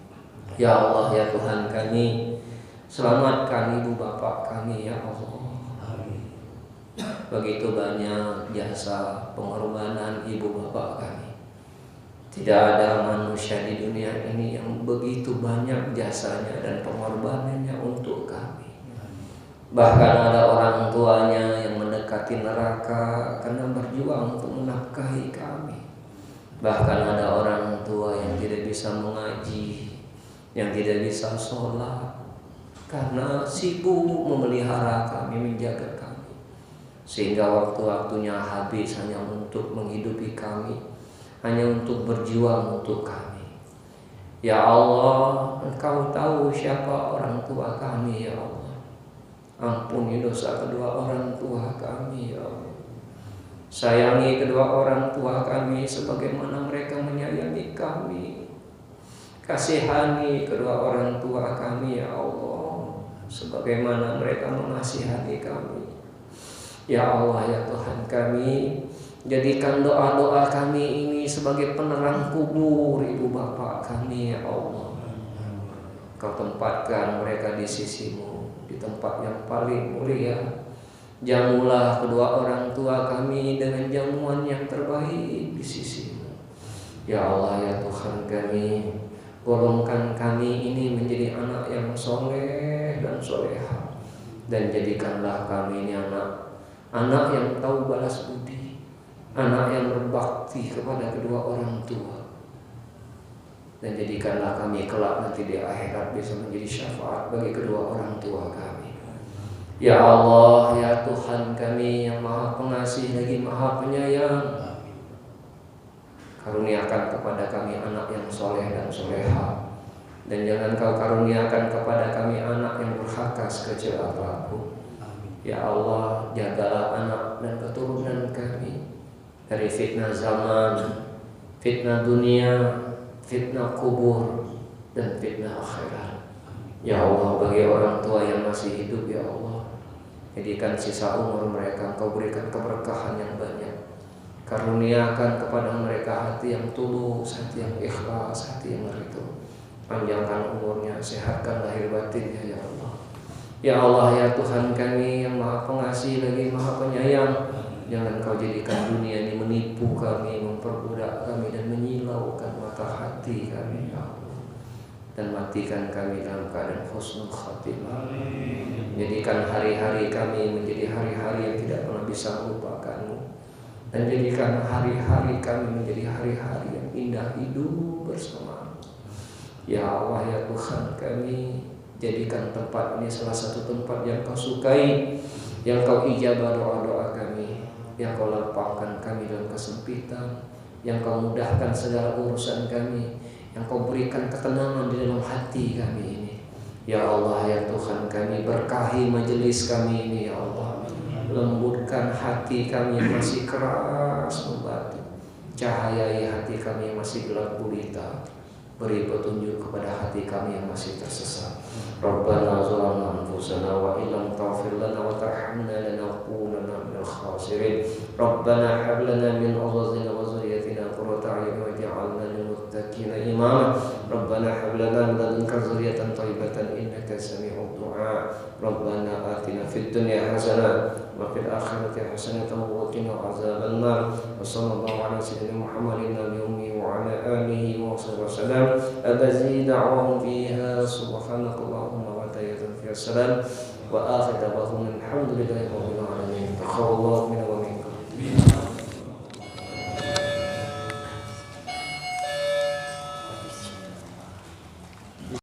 Speaker 1: Ya Allah ya Tuhan kami, selamatkan ibu bapak kami ya Allah. Begitu banyak jasa pengorbanan ibu bapak kami. Tidak ada manusia di dunia ini yang begitu banyak jasanya dan pengorbanannya untuk kami. Bahkan ada orang tuanya yang mendekati neraka karena berjuang untuk menafkahi kami. Bahkan ada orang tua yang tidak bisa mengaji, yang tidak bisa sholat, karena sibuk memelihara kami, menjaga kami, sehingga waktu-waktunya habis hanya untuk menghidupi kami, hanya untuk berjuang untuk kami. Ya Allah, Engkau tahu siapa orang tua kami ya Allah. Ampuni dosa kedua orang tua kami ya Allah. Sayangi kedua orang tua kami sebagaimana mereka menyayangi kami. Kasihani kedua orang tua kami ya Allah, sebagaimana mereka mengasihani kami. Ya Allah ya Tuhan kami, jadikan doa-doa kami ini sebagai penerang kubur ibu bapak kami ya Allah. Kau tempatkan mereka di sisimu, di tempat yang paling mulia. Jamulah kedua orang tua kami dengan jamuan yang terbaik di sisimu. Ya Allah ya Tuhan kami, Golongkan kami ini menjadi anak yang soleh dan soleha, dan jadikanlah kami ini anak yang tahu balas budi, anak yang berbakti kepada kedua orang tua, dan jadikanlah kami kelak nanti di akhirat bisa menjadi syafaat bagi kedua orang tua kami. Ya Allah, ya Tuhan kami yang Maha Pengasih lagi Maha Penyayang, karuniakan kepada kami anak yang soleh dan soleha, dan jangan Kau karuniakan kepada kami anak yang durhaka sekecil apapun. Ya Allah, jagalah anak dan keturunan kami dari fitnah zaman, fitnah dunia, fitnah kubur, dan fitnah akhirat. Ya Allah, bagi orang tua yang masih hidup, ya Allah, jadikan sisa umur mereka Engkau berikan keberkahan yang banyak. Karuniakan kepada mereka hati yang tulus, hati yang ikhlas, hati yang ridho. Panjangkan umurnya, sehatkan lahir batinnya, ya Allah. Ya Allah, ya Tuhan kami yang Maha Pengasih lagi Maha Penyayang, jangan Kau jadikan dunia ini menipu kami, memperbudak kami, dan menyilaukan mata hati kami, ya Allah. Dan matikan kami dalam keadaan husnul khatimah. Jadikan hari-hari kami menjadi hari-hari yang tidak pernah bisa melupakan-Mu, dan jadikan hari-hari kami menjadi hari-hari yang indah hidup bersama. Ya Allah, ya Tuhan kami, jadikan tempat ini salah satu tempat yang Kau sukai, yang Kau ijabah doa-doa kami, yang Kau lapangkan kami dalam kesempitan, yang Kau mudahkan segala urusan kami, yang Kau berikan ketenangan di dalam hati kami ini. Ya Allah, ya Tuhan kami, berkahi majelis kami ini, ya Allah. Lembutkan hati kami yang masih keras membatu, cahayai hati kami yang masih gelap gulita. Beri petunjuk kepada hati kami yang masih tersesat. Rabbana zalamna anfusana wa illam taghfir lana wa tarhamna lanakunanna minal khasirin. Rabbana hab lana min azwajina wa dhurriyyatina qurrata a'yun waj'alna lil muttaqina imama. Rabbana hab lana min ladunka dzurriyyatan thayyibatan innaka sami'ud du'a. Rabbana atina fid dunya hasanah wa fil akhirati hasanah wa qina adzabannar. Wa sallallahu ala sayyidina Muhammadin nabiyyi ummi wa ala alihi wa sahbihi wasallam. Abazi da'wahum fiha subhanakallahumma wa tayyatan fiha salam wa akhir da'wahum alhamdulillahi rabbil alamin. Takhawallahu minna wa minkum.